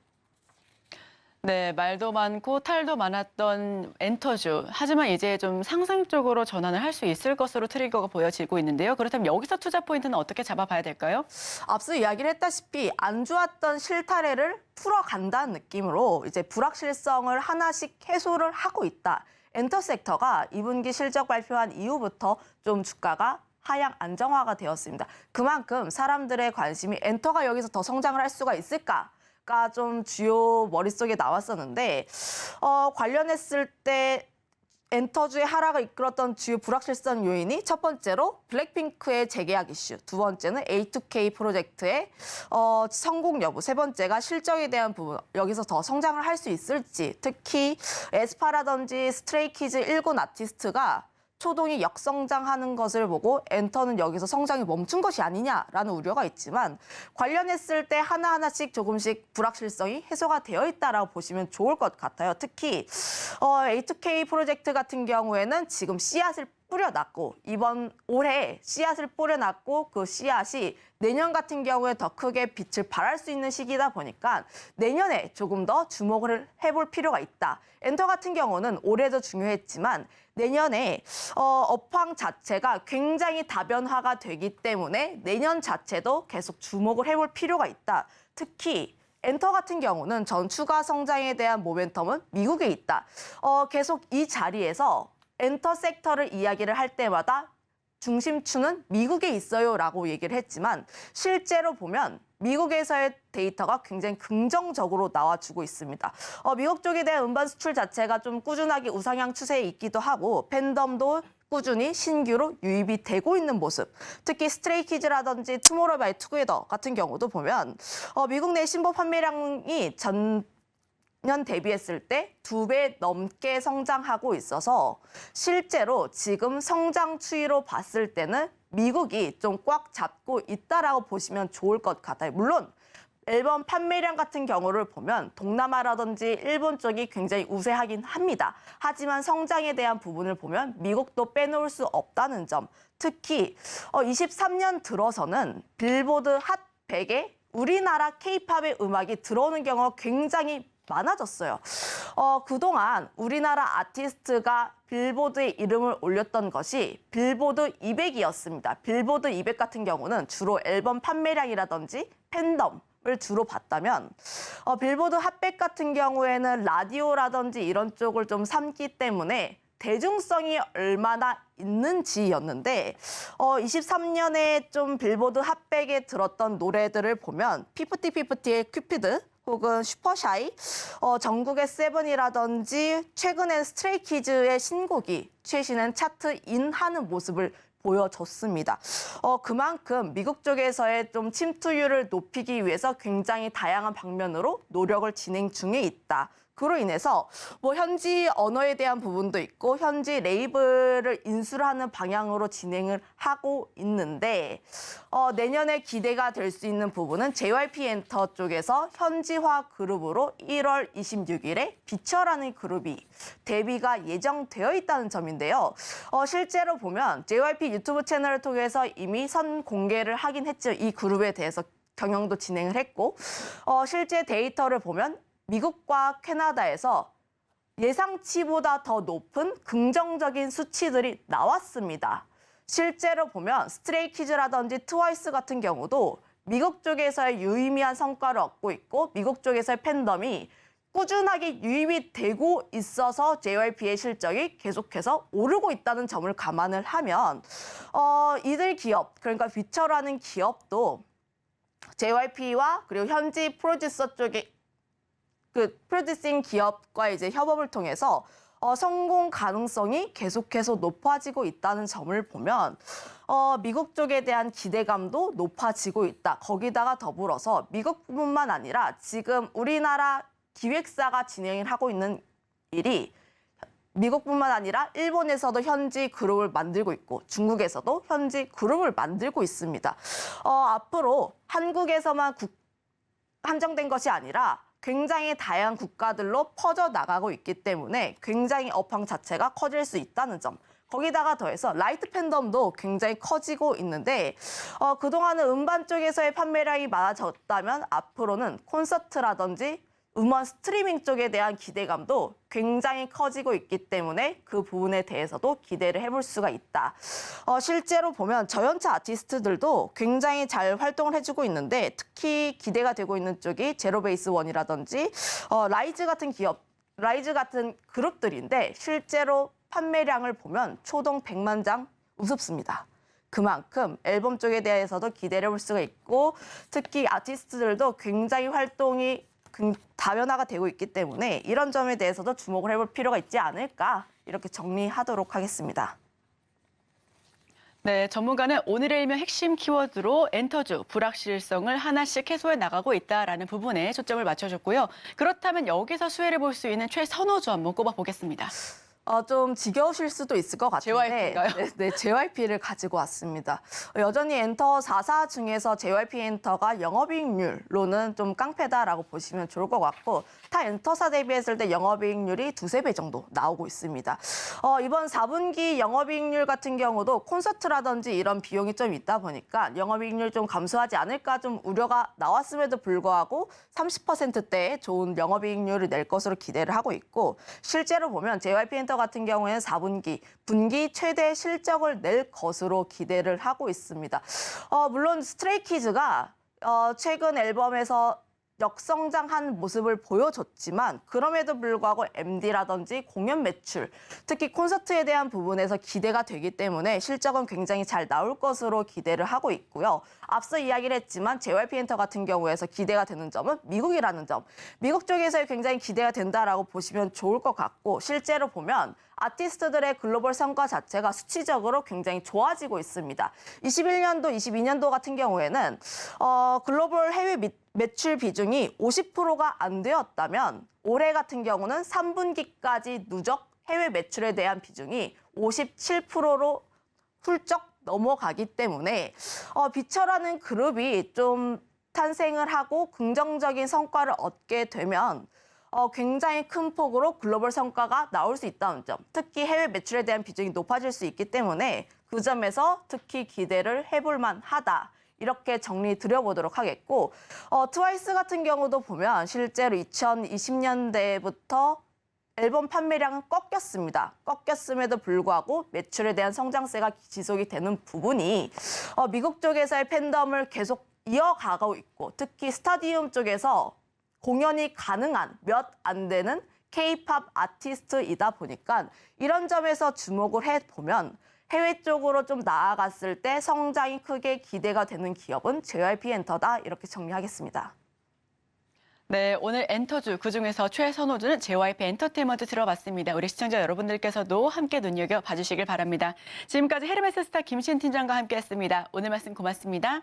네, 말도 많고 탈도 많았던 엔터주. 하지만 이제 좀 상승 쪽으로 전환을 할 수 있을 것으로 트리거가 보여지고 있는데요. 그렇다면 여기서 투자 포인트는 어떻게 잡아봐야 될까요? 앞서 이야기를 했다시피 안 좋았던 실타래를 풀어간다는 느낌으로 이제 불확실성을 하나씩 해소를 하고 있다. 엔터 섹터가 2분기 실적 발표한 이후부터 좀 주가가 하향 안정화가 되었습니다. 그만큼 사람들의 관심이 엔터가 여기서 더 성장을 할 수가 있을까? 가 좀 주요 머릿속에 나왔었는데 관련했을 때 엔터주의 하락을 이끌었던 주요 불확실성 요인이 첫 번째로 블랙핑크의 재계약 이슈, 두 번째는 A2K 프로젝트의 성공 여부, 세 번째가 실적에 대한 부분, 여기서 더 성장을 할 수 있을지, 특히 에스파라든지 스트레이키즈 일군 아티스트가 초동이 역성장하는 것을 보고 엔터는 여기서 성장이 멈춘 것이 아니냐라는 우려가 있지만 관련했을 때 하나하나씩 조금씩 불확실성이 해소가 되어 있다라고 보시면 좋을 것 같아요. 특히 A2K 프로젝트 같은 경우에는 지금 씨앗을 뿌려놨고 이번 올해 씨앗을 뿌려놨고 그 씨앗이 내년 같은 경우에 더 크게 빛을 발할 수 있는 시기다 보니까 내년에 조금 더 주목을 해볼 필요가 있다. 엔터 같은 경우는 올해도 중요했지만 내년에 업황 자체가 굉장히 다변화가 되기 때문에 내년 자체도 계속 주목을 해볼 필요가 있다. 특히 엔터 같은 경우는 전 추가 성장에 대한 모멘텀은 미국에 있다. 계속 이 자리에서 엔터 섹터를 이야기를 할 때마다 중심추는 미국에 있어요라고 얘기를 했지만 실제로 보면 미국에서의 데이터가 굉장히 긍정적으로 나와주고 있습니다. 미국 쪽에 대한 음반 수출 자체가 좀 꾸준하게 우상향 추세에 있기도 하고 팬덤도 꾸준히 신규로 유입이 되고 있는 모습. 특히 스트레이키즈라든지 투모로우바이투게더 같은 경우도 보면 미국 내 신보 판매량이 년 대비했을 때 2배 넘게 성장하고 있어서 실제로 지금 성장 추이로 봤을 때는 미국이 좀 꽉 잡고 있다라고 보시면 좋을 것 같아요. 물론 앨범 판매량 같은 경우를 보면 동남아라든지 일본 쪽이 굉장히 우세하긴 합니다. 하지만 성장에 대한 부분을 보면 미국도 빼놓을 수 없다는 점. 특히 23년 들어서는 빌보드 핫 100에 우리나라 K-팝의 음악이 들어오는 경우가 굉장히 많아졌어요. 그동안 우리나라 아티스트가 빌보드에 이름을 올렸던 것이 빌보드 200이었습니다. 빌보드 200 같은 경우는 주로 앨범 판매량이라든지 팬덤을 주로 봤다면 빌보드 핫100 같은 경우에는 라디오라든지 이런 쪽을 좀 삼기 때문에 대중성이 얼마나 있는지였는데 23년에 좀 빌보드 핫100에 들었던 노래들을 보면 피프티피프티의 큐피드 혹은 슈퍼샤이, 전국의 세븐이라든지 최근엔 스트레이키즈의 신곡이 최신엔 차트인하는 모습을 보여줬습니다. 그만큼 미국 쪽에서의 좀 침투율을 높이기 위해서 굉장히 다양한 방면으로 노력을 진행 중에 있다. 그로 인해서 현지 언어에 대한 부분도 있고 현지 레이블을 인수를 하는 방향으로 진행을 하고 있는데 내년에 기대가 될 수 있는 부분은 JYP 엔터 쪽에서 현지화 그룹으로 1월 26일에 비처라는 그룹이 데뷔가 예정되어 있다는 점인데요. 실제로 보면 JYP 유튜브 채널을 통해서 이미 선 공개를 하긴 했죠. 이 그룹에 대해서 경영도 진행을 했고 실제 데이터를 보면 미국과 캐나다에서 예상치보다 더 높은 긍정적인 수치들이 나왔습니다. 실제로 보면 스트레이키즈라든지 트와이스 같은 경우도 미국 쪽에서의 유의미한 성과를 얻고 있고 미국 쪽에서의 팬덤이 꾸준하게 유입이 되고 있어서 JYP의 실적이 계속해서 오르고 있다는 점을 감안을 하면 이들 기업, 그러니까 비처라는 기업도 JYP와 그리고 현지 프로듀서 쪽에 프로듀싱 기업과 이제 협업을 통해서 성공 가능성이 계속해서 높아지고 있다는 점을 보면 미국 쪽에 대한 기대감도 높아지고 있다. 거기다가 더불어서 미국뿐만 아니라 지금 우리나라 기획사가 진행을 하고 있는 일이 미국뿐만 아니라 일본에서도 현지 그룹을 만들고 있고 중국에서도 현지 그룹을 만들고 있습니다. 앞으로 한국에서만 한정된 것이 아니라 굉장히 다양한 국가들로 퍼져나가고 있기 때문에 굉장히 업황 자체가 커질 수 있다는 점. 거기다가 더해서 라이트 팬덤도 굉장히 커지고 있는데 그동안은 음반 쪽에서의 판매량이 많아졌다면 앞으로는 콘서트라든지 음원 스트리밍 쪽에 대한 기대감도 굉장히 커지고 있기 때문에 그 부분에 대해서도 기대를 해볼 수가 있다. 실제로 보면 저연차 아티스트들도 굉장히 잘 활동을 해주고 있는데 특히 기대가 되고 있는 쪽이 제로베이스원이라든지 라이즈 같은 그룹들인데 실제로 판매량을 보면 초동 100만 장 우습습니다. 그만큼 앨범 쪽에 대해서도 기대를 해볼 수가 있고 특히 아티스트들도 굉장히 활동이 다변화가 되고 있기 때문에 이런 점에 대해서도 주목을 해볼 필요가 있지 않을까 이렇게 정리하도록 하겠습니다. 네, 전문가는 오늘의 일명 핵심 키워드로 엔터주, 불확실성을 하나씩 해소해 나가고 있다라는 부분에 초점을 맞춰줬고요. 그렇다면 여기서 수혜를 볼 수 있는 최선호주 한번 꼽아보겠습니다. 좀 지겨우실 수도 있을 것 같은데 JYP인가요? 네, JYP를 가지고 왔습니다. 여전히 엔터 4사 중에서 JYP 엔터가 영업이익률로는 좀 깡패다라고 보시면 좋을 것 같고 타 엔터사 대비했을 때 영업이익률이 2~3배 정도 나오고 있습니다. 이번 4분기 영업이익률 같은 경우도 콘서트라든지 이런 비용이 좀 있다 보니까 영업이익률 좀 감소하지 않을까 좀 우려가 나왔음에도 불구하고 30%대의 좋은 영업이익률을 낼 것으로 기대를 하고 있고 실제로 보면 JYP 엔터 같은 경우에는 4분기, 분기 최대 실적을 낼 것으로 기대를 하고 있습니다. 물론 스트레이키즈가 최근 앨범에서 역성장한 모습을 보여줬지만 그럼에도 불구하고 MD라든지 공연 매출, 특히 콘서트에 대한 부분에서 기대가 되기 때문에 실적은 굉장히 잘 나올 것으로 기대를 하고 있고요. 앞서 이야기를 했지만 JYP 엔터 같은 경우에서 기대가 되는 점은 미국이라는 점. 미국 쪽에서 굉장히 기대가 된다라고 보시면 좋을 것 같고 실제로 보면 아티스트들의 글로벌 성과 자체가 수치적으로 굉장히 좋아지고 있습니다. 21년도, 22년도 같은 경우에는 글로벌 해외 매출 비중이 50%가 안 되었다면 올해 같은 경우는 3분기까지 누적 해외 매출에 대한 비중이 57%로 훌쩍 넘어가기 때문에 비처라는 그룹이 좀 탄생을 하고 긍정적인 성과를 얻게 되면 굉장히 큰 폭으로 글로벌 성과가 나올 수 있다는 점, 특히 해외 매출에 대한 비중이 높아질 수 있기 때문에 그 점에서 특히 기대를 해볼 만하다. 이렇게 정리 드려보도록 하겠고 트와이스 같은 경우도 보면 실제로 2020년대부터 앨범 판매량은 꺾였습니다. 꺾였음에도 불구하고 매출에 대한 성장세가 지속이 되는 부분이 미국 쪽에서의 팬덤을 계속 이어가고 있고 특히 스타디움 쪽에서 공연이 가능한 몇 안 되는 K-팝 아티스트이다 보니까 이런 점에서 주목을 해보면 해외 쪽으로 좀 나아갔을 때 성장이 크게 기대가 되는 기업은 JYP 엔터다 이렇게 정리하겠습니다. 네, 오늘 엔터주, 그중에서 최선호주는 JYP 엔터테인먼트 들어봤습니다. 우리 시청자 여러분들께서도 함께 눈여겨봐 주시길 바랍니다. 지금까지 헤르메스 스타 김신 팀장과 함께했습니다. 오늘 말씀 고맙습니다.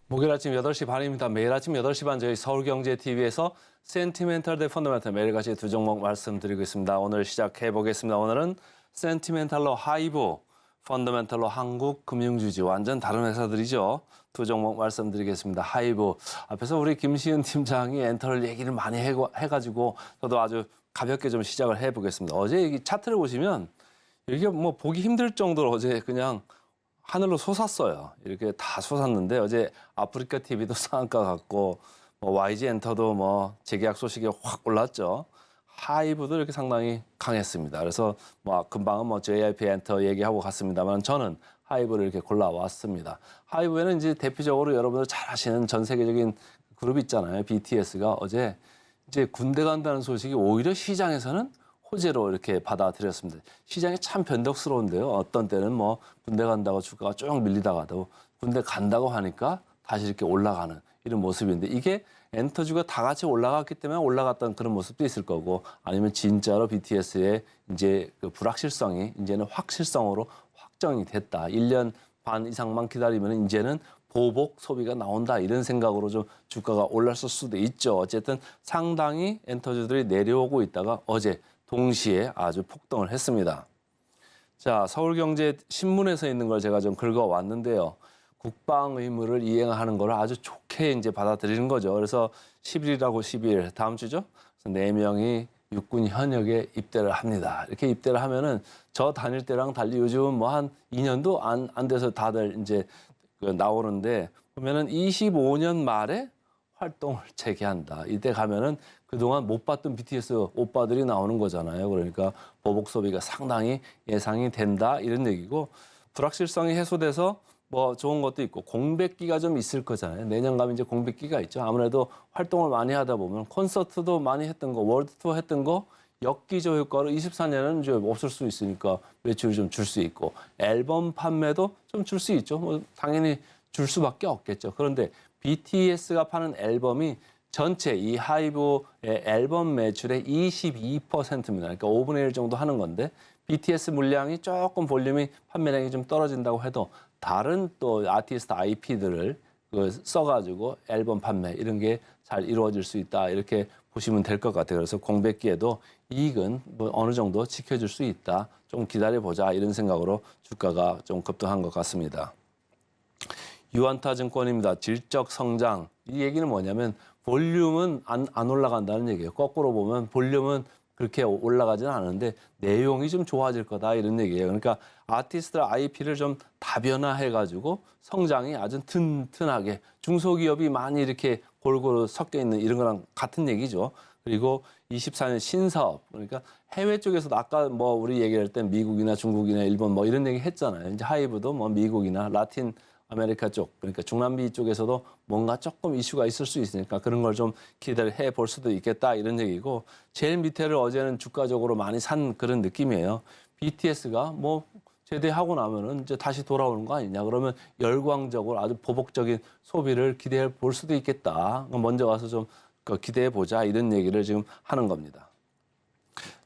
목요일 아침 8시 반입니다. 매일 아침 8시 반 저희 서울경제TV에서 센티멘탈 대 펀더멘탈 매일같이 두 종목 말씀드리고 있습니다. 오늘 시작해 보겠습니다. 오늘은 센티멘탈로 하이브, 펀더멘털로 한국 금융주지 완전 다른 회사들이죠. 두 종목 말씀드리겠습니다. 하이브 앞에서 우리 김시은 팀장이 엔터를 얘기를 많이 해가지고 저도 아주 가볍게 좀 시작을 해보겠습니다. 어제 이 차트를 보시면 이게 뭐 보기 힘들 정도로 어제 그냥 하늘로 솟았어요. 이렇게 다 솟았는데 어제 아프리카 TV도 상한가 갔고 뭐 YG 엔터도 뭐 재계약 소식이 확 올랐죠. 하이브도 이렇게 상당히 강했습니다. 그래서 뭐 금방은 뭐 JYP 엔터 얘기하고 갔습니다만 저는 하이브를 이렇게 골라왔습니다. 하이브에는 이제 대표적으로 여러분들 잘 아시는 전 세계적인 그룹 있잖아요. BTS가 어제 이제 군대 간다는 소식이 오히려 시장에서는 호재로 이렇게 받아들였습니다. 시장이 참 변덕스러운데요. 어떤 때는 뭐 군대 간다고 주가가 쭉 밀리다가도 군대 간다고 하니까 다시 이렇게 올라가는 이런 모습인데 이게 엔터주가 다 같이 올라갔기 때문에 올라갔던 그런 모습도 있을 거고 아니면 진짜로 BTS의 이제 그 불확실성이 이제는 확실성으로 확정이 됐다. 1년 반 이상만 기다리면 이제는 보복 소비가 나온다 이런 생각으로 좀 주가가 올랐을 수도 있죠. 어쨌든 상당히 엔터주들이 내려오고 있다가 어제 동시에 아주 폭등을 했습니다. 자, 서울경제신문에서 있는 걸 제가 좀 긁어왔는데요. 국방 의무를 이행하는 걸 아주 좋게 이제 받아들이는 거죠. 그래서 10일이라고 12일 다음 주죠. 그래서 4명이 육군 현역에 입대를 합니다. 이렇게 입대를 하면은 저 다닐 때랑 달리 요즘은 뭐 한 2년도 안 돼서 다들 이제 나오는데 보면은 25년 말에 활동을 재개한다. 이때 가면은 그동안 못 봤던 BTS 오빠들이 나오는 거잖아요. 그러니까 보복 소비가 상당히 예상이 된다 이런 얘기고 불확실성이 해소돼서 뭐 좋은 것도 있고 공백기가 좀 있을 거잖아요. 내년 가면 이제 공백기가 있죠. 아무래도 활동을 많이 하다 보면 콘서트도 많이 했던 거, 월드 투어 했던 거 역기저 효과로 24년은 이제 없을 수 있으니까 매출이 좀 줄 수 있고 앨범 판매도 좀 줄 수 있죠. 뭐 당연히 줄 수밖에 없겠죠. 그런데 BTS가 파는 앨범이 전체 이 하이브의 앨범 매출의 22%입니다. 그러니까 5분의 1 정도 하는 건데 BTS 물량이 조금 볼륨이 판매량이 좀 떨어진다고 해도 다른 또 아티스트 IP들을 써가지고 앨범 판매 이런 게 잘 이루어질 수 있다 이렇게 보시면 될 것 같아요. 그래서 공백기에도 이익은 뭐 어느 정도 지켜줄 수 있다. 좀 기다려보자 이런 생각으로 주가가 좀 급등한 것 같습니다. 유안타증권입니다. 질적 성장. 이 얘기는 뭐냐면 볼륨은 안 올라간다는 얘기예요. 거꾸로 보면 볼륨은 그렇게 올라가지는 않은데 내용이 좀 좋아질 거다 이런 얘기예요. 그러니까 아티스트 IP를 좀 다변화해가지고 성장이 아주 튼튼하게 중소기업이 많이 이렇게 골고루 섞여 있는 이런 거랑 같은 얘기죠. 그리고 24년 신사업 그러니까 해외 쪽에서도 아까 뭐 우리 얘기할 때 미국이나 중국이나 일본 뭐 이런 얘기 했잖아요. 이제 하이브도 뭐 미국이나 라틴 아메리카 쪽 그러니까 중남미 쪽에서도 뭔가 조금 이슈가 있을 수 있으니까 그런 걸 좀 기대를 해볼 수도 있겠다 이런 얘기고 제일 밑에를 어제는 주가적으로 많이 산 그런 느낌이에요. BTS가 뭐 제대하고 나면은 이제 다시 돌아오는 거 아니냐 그러면 열광적으로 아주 보복적인 소비를 기대해 볼 수도 있겠다. 먼저 가서 좀 기대해 보자 이런 얘기를 지금 하는 겁니다.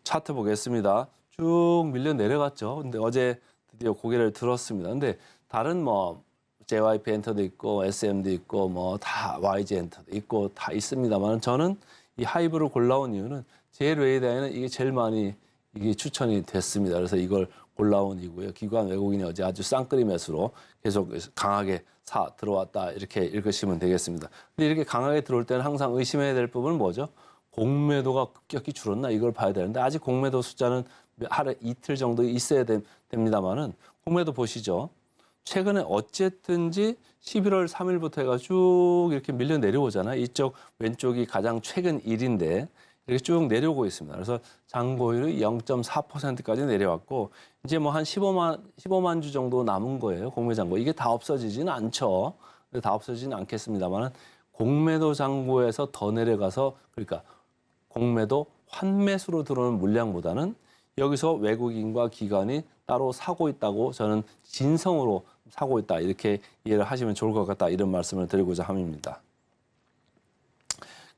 차트 보겠습니다. 쭉 밀려 내려갔죠. 근데 어제 드디어 고개를 들었습니다. 근데 다른 뭐 JYP 엔터도 있고 SM도 있고 뭐 다 YG 엔터도 있고 다 있습니다만 저는 이 하이브를 골라온 이유는 제 레이더에는 이게 제일 많이 이게 추천이 됐습니다. 그래서 이걸 골라온 이고요. 기관 외국인이 어제 아주 쌍끌이 매수로 계속 강하게 사 들어왔다 이렇게 읽으시면 되겠습니다. 근데 이렇게 강하게 들어올 때는 항상 의심해야 될 부분은 뭐죠? 공매도가 급격히 줄었나 이걸 봐야 되는데 아직 공매도 숫자는 하루 이틀 정도 있어야 됩니다만은 공매도 보시죠. 최근에 어쨌든지 11월 3일부터 해가 쭉 이렇게 밀려 내려오잖아요. 이쪽 왼쪽이 가장 최근 일인데 이렇게 쭉 내려오고 있습니다. 그래서 장고율이 0.4%까지 내려왔고 이제 뭐 한 15만 주 정도 남은 거예요. 공매 잔고. 이게 다 없어지지는 않죠. 다 없어지지는 않겠습니다만 공매도 잔고에서 더 내려가서 그러니까 공매도 환매수로 들어오는 물량보다는 여기서 외국인과 기관이 따로 사고 있다고 저는 진성으로 사고 있다 이렇게 이해를 하시면 좋을 것 같다 이런 말씀을 드리고자 합니다.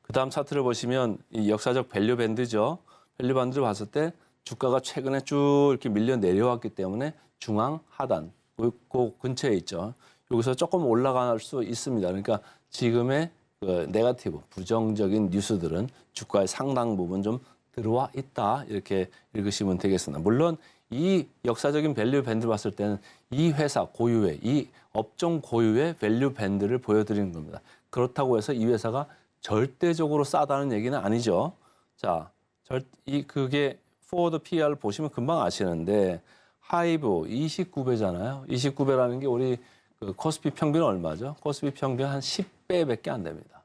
그다음 차트를 보시면 이 역사적 밸류 밴드죠. 밸류 밴드를 봤을 때 주가가 최근에 쭉 이렇게 밀려 내려왔기 때문에 중앙 하단 그 근처에 있죠. 여기서 조금 올라갈 수 있습니다. 그러니까 지금의 그 네거티브 부정적인 뉴스들은 주가의 상당 부분 좀 들어와 있다 이렇게 읽으시면 되겠습니다. 물론 이 역사적인 밸류 밴드를 봤을 때는 이 회사 고유의, 이 업종 고유의 밸류 밴드를 보여드리는 겁니다. 그렇다고 해서 이 회사가 절대적으로 싸다는 얘기는 아니죠. 자, 그게 포워드 PER 보시면 금방 아시는데 하이브 29배잖아요. 29배라는 게 우리 그 코스피 평균은 얼마죠? 코스피 평균 한 10배밖에 안 됩니다.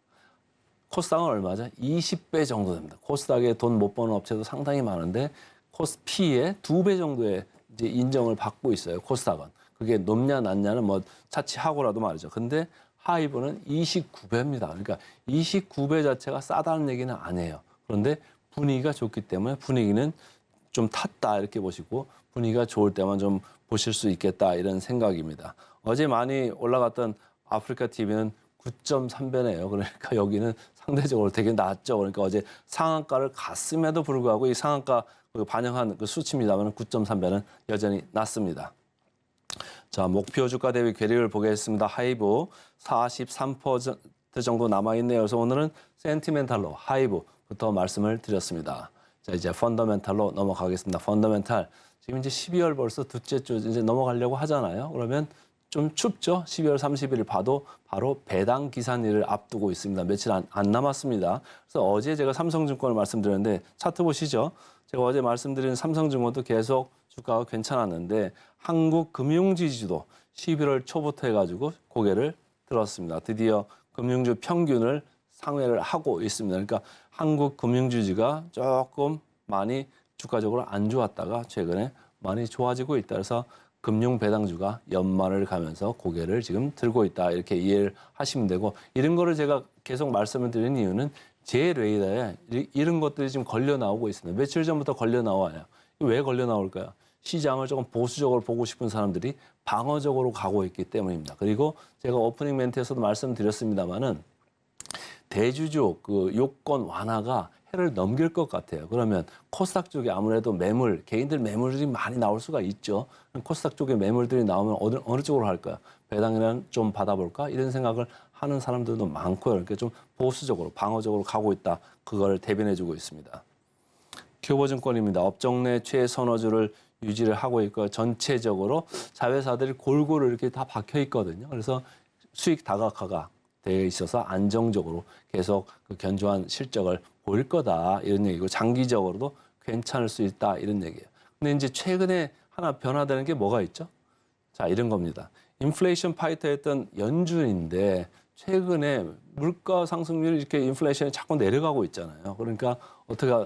코스닥은 얼마죠? 20배 정도 됩니다. 코스닥에 돈 못 버는 업체도 상당히 많은데 코스피의 2배 정도의 이제 인정을 받고 있어요. 코스닥은. 그게 높냐 낮냐는 뭐 차치하고라도 말이죠. 근데 하이브는 29배입니다. 그러니까 29배 자체가 싸다는 얘기는 아니에요. 그런데 분위기가 좋기 때문에 분위기는 좀 탔다 이렇게 보시고 분위기가 좋을 때만 좀 보실 수 있겠다 이런 생각입니다. 어제 많이 올라갔던 아프리카 TV는 9.3배네요. 그러니까 여기는 상대적으로 되게 낮죠. 그러니까 어제 상한가를 갔음에도 불구하고 이 상한가 반영한 그 수치입니다만 9.3배는 여전히 낮습니다. 자, 목표 주가 대비 괴리를 보겠습니다. 하이브 43% 정도 남아있네요. 그래서 오늘은 센티멘탈로 하이브부터 말씀을 드렸습니다. 자, 이제 펀더멘탈로 넘어가겠습니다. 펀더멘탈. 지금 이제 12월 벌써 둘째 주 이제 넘어가려고 하잖아요. 그러면 좀 춥죠? 12월 30일 봐도 바로 배당 기산일을 앞두고 있습니다. 며칠 안 남았습니다. 그래서 어제 제가 삼성증권을 말씀드렸는데 차트 보시죠. 제가 어제 말씀드린 삼성증권도 계속 주가가 괜찮았는데 한국금융지주도 11월 초부터 해가지고 고개를 들었습니다. 드디어 금융주 평균을 상회를 하고 있습니다. 그러니까 한국금융주주가 조금 많이 주가적으로 안 좋았다가 최근에 많이 좋아지고 있다. 그래서 금융배당주가 연말을 가면서 고개를 지금 들고 있다. 이렇게 이해를 하시면 되고 이런 거를 제가 계속 말씀을 드리는 이유는 제 레이더에 이런 것들이 지금 걸려 나오고 있습니다. 며칠 전부터 걸려 나와요. 왜 걸려 나올까요? 시장을 조금 보수적으로 보고 싶은 사람들이 방어적으로 가고 있기 때문입니다. 그리고 제가 오프닝 멘트에서도 말씀드렸습니다마는 대주주 그 요건 완화가 해를 넘길 것 같아요. 그러면 코스닥 쪽에 아무래도 매물, 개인들 매물들이 많이 나올 수가 있죠. 코스닥 쪽에 매물들이 나오면 어느 쪽으로 할까요? 배당이나 좀 받아볼까? 이런 생각을 하는 사람들도 많고요. 그러니까 좀 보수적으로, 방어적으로 가고 있다. 그걸 대변해주고 있습니다. 교보증권입니다. 업종 내 최선호주를 유지를 하고 있고 전체적으로 자회사들이 골고루 이렇게 다 박혀 있거든요. 그래서 수익 다각화가 되어 있어서 안정적으로 계속 그 견조한 실적을 보일 거다 이런 얘기고 장기적으로도 괜찮을 수 있다 이런 얘기예요. 근데 이제 최근에 하나 변화되는 게 뭐가 있죠? 자, 이런 겁니다. 인플레이션 파이터였던 연준인데 최근에 물가 상승률이 이렇게 인플레이션이 자꾸 내려가고 있잖아요. 그러니까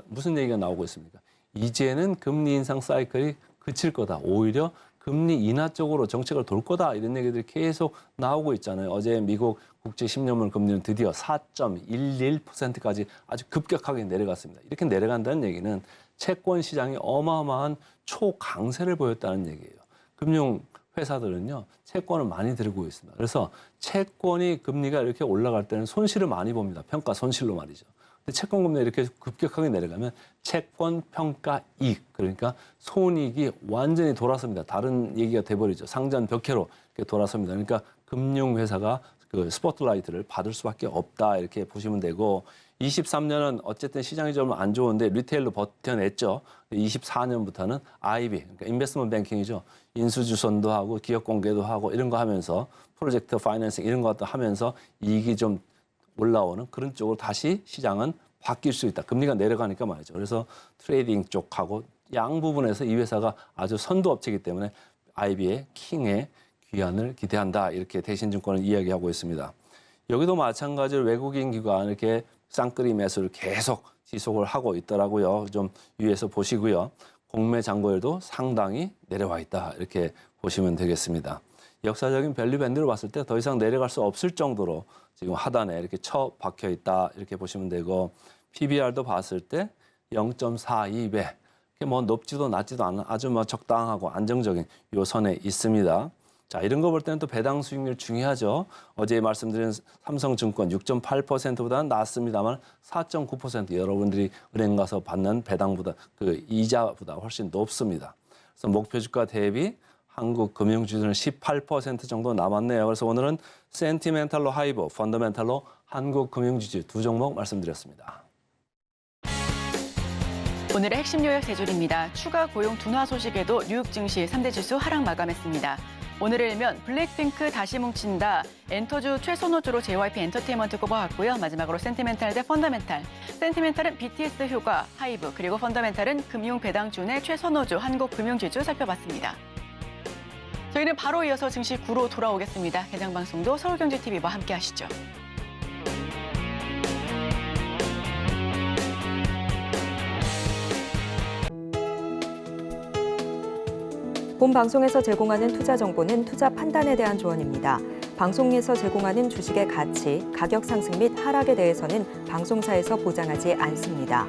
무슨 얘기가 나오고 있습니까? 이제는 금리 인상 사이클이 그칠 거다. 오히려 금리 인하 쪽으로 정책을 돌 거다. 이런 얘기들이 계속 나오고 있잖아요. 어제 미국 국제 10년물 금리는 드디어 4.11%까지 아주 급격하게 내려갔습니다. 이렇게 내려간다는 얘기는 채권 시장이 어마어마한 초강세를 보였다는 얘기예요. 금융 회사들은요, 채권을 많이 들고 있습니다. 그래서 채권이 금리가 이렇게 올라갈 때는 손실을 많이 봅니다. 평가 손실로 말이죠. 근데 채권 금리가 이렇게 급격하게 내려가면 채권 평가 이익, 그러니까 손익이 완전히 돌아섭니다. 다른 얘기가 돼버리죠. 상전 벽해로 이렇게 돌아섭니다. 그러니까 금융회사가 그 스포트라이트를 받을 수밖에 없다 이렇게 보시면 되고 23년은 어쨌든 시장이 좀 안 좋은데 리테일로 버텨냈죠. 24년부터는 IB, 그러니까 인베스트먼트 뱅킹이죠. 인수주선도 하고 기업 공개도 하고 이런 거 하면서 프로젝트 파이낸싱 이런 것도 하면서 이익이 좀 올라오는 그런 쪽으로 다시 시장은 바뀔 수 있다. 금리가 내려가니까 말이죠. 그래서 트레이딩 쪽하고 양 부분에서 이 회사가 아주 선도 업체이기 때문에 IB의 킹의 귀환을 기대한다. 이렇게 대신증권을 이야기하고 있습니다. 여기도 마찬가지로 외국인 기관 이렇게 쌍끌이 매수를 계속 지속을 하고 있더라고요. 좀 위에서 보시고요. 공매 잔고율도 상당히 내려와 있다. 이렇게 보시면 되겠습니다. 역사적인 밸류 밴드를 봤을 때 더 이상 내려갈 수 없을 정도로 지금 하단에 이렇게 처박혀 있다. 이렇게 보시면 되고 PBR도 봤을 때 0.42배. 뭐 높지도 낮지도 않은 아주 뭐 적당하고 안정적인 요 선에 있습니다. 자, 이런 거 볼 때는 또 배당 수익률 중요하죠. 어제 말씀드린 삼성증권 6.8%보다는 낮습니다만 4.9% 여러분들이 은행 가서 받는 배당보다 그 이자보다 훨씬 높습니다. 그래서 목표 주가 대비 한국 금융주주는 18% 정도 남았네요. 그래서 오늘은 센티멘탈로 하이브, 펀더멘탈로 한국 금융주주 두 종목 말씀드렸습니다. 오늘의 핵심 요약 세 줄입니다. 추가 고용 둔화 소식에도 뉴욕 증시 3대 지수 하락 마감했습니다. 오늘을 일면 블랙핑크 다시 뭉친다. 엔터주 최선호주로 JYP 엔터테인먼트 꼽아왔고요. 마지막으로 센티멘탈 대 펀더멘탈. 센티멘탈은 BTS 효과, 하이브, 그리고 펀더멘탈은 금융배당주의 최선호주 한국금융지주 살펴봤습니다. 저희는 바로 이어서 증시 9로 돌아오겠습니다. 개장 방송도 서울경제TV와 함께 하시죠. 본 방송에서 제공하는 투자 정보는 투자 판단에 대한 조언입니다. 방송에서 제공하는 주식의 가치, 가격 상승 및 하락에 대해서는 방송사에서 보장하지 않습니다.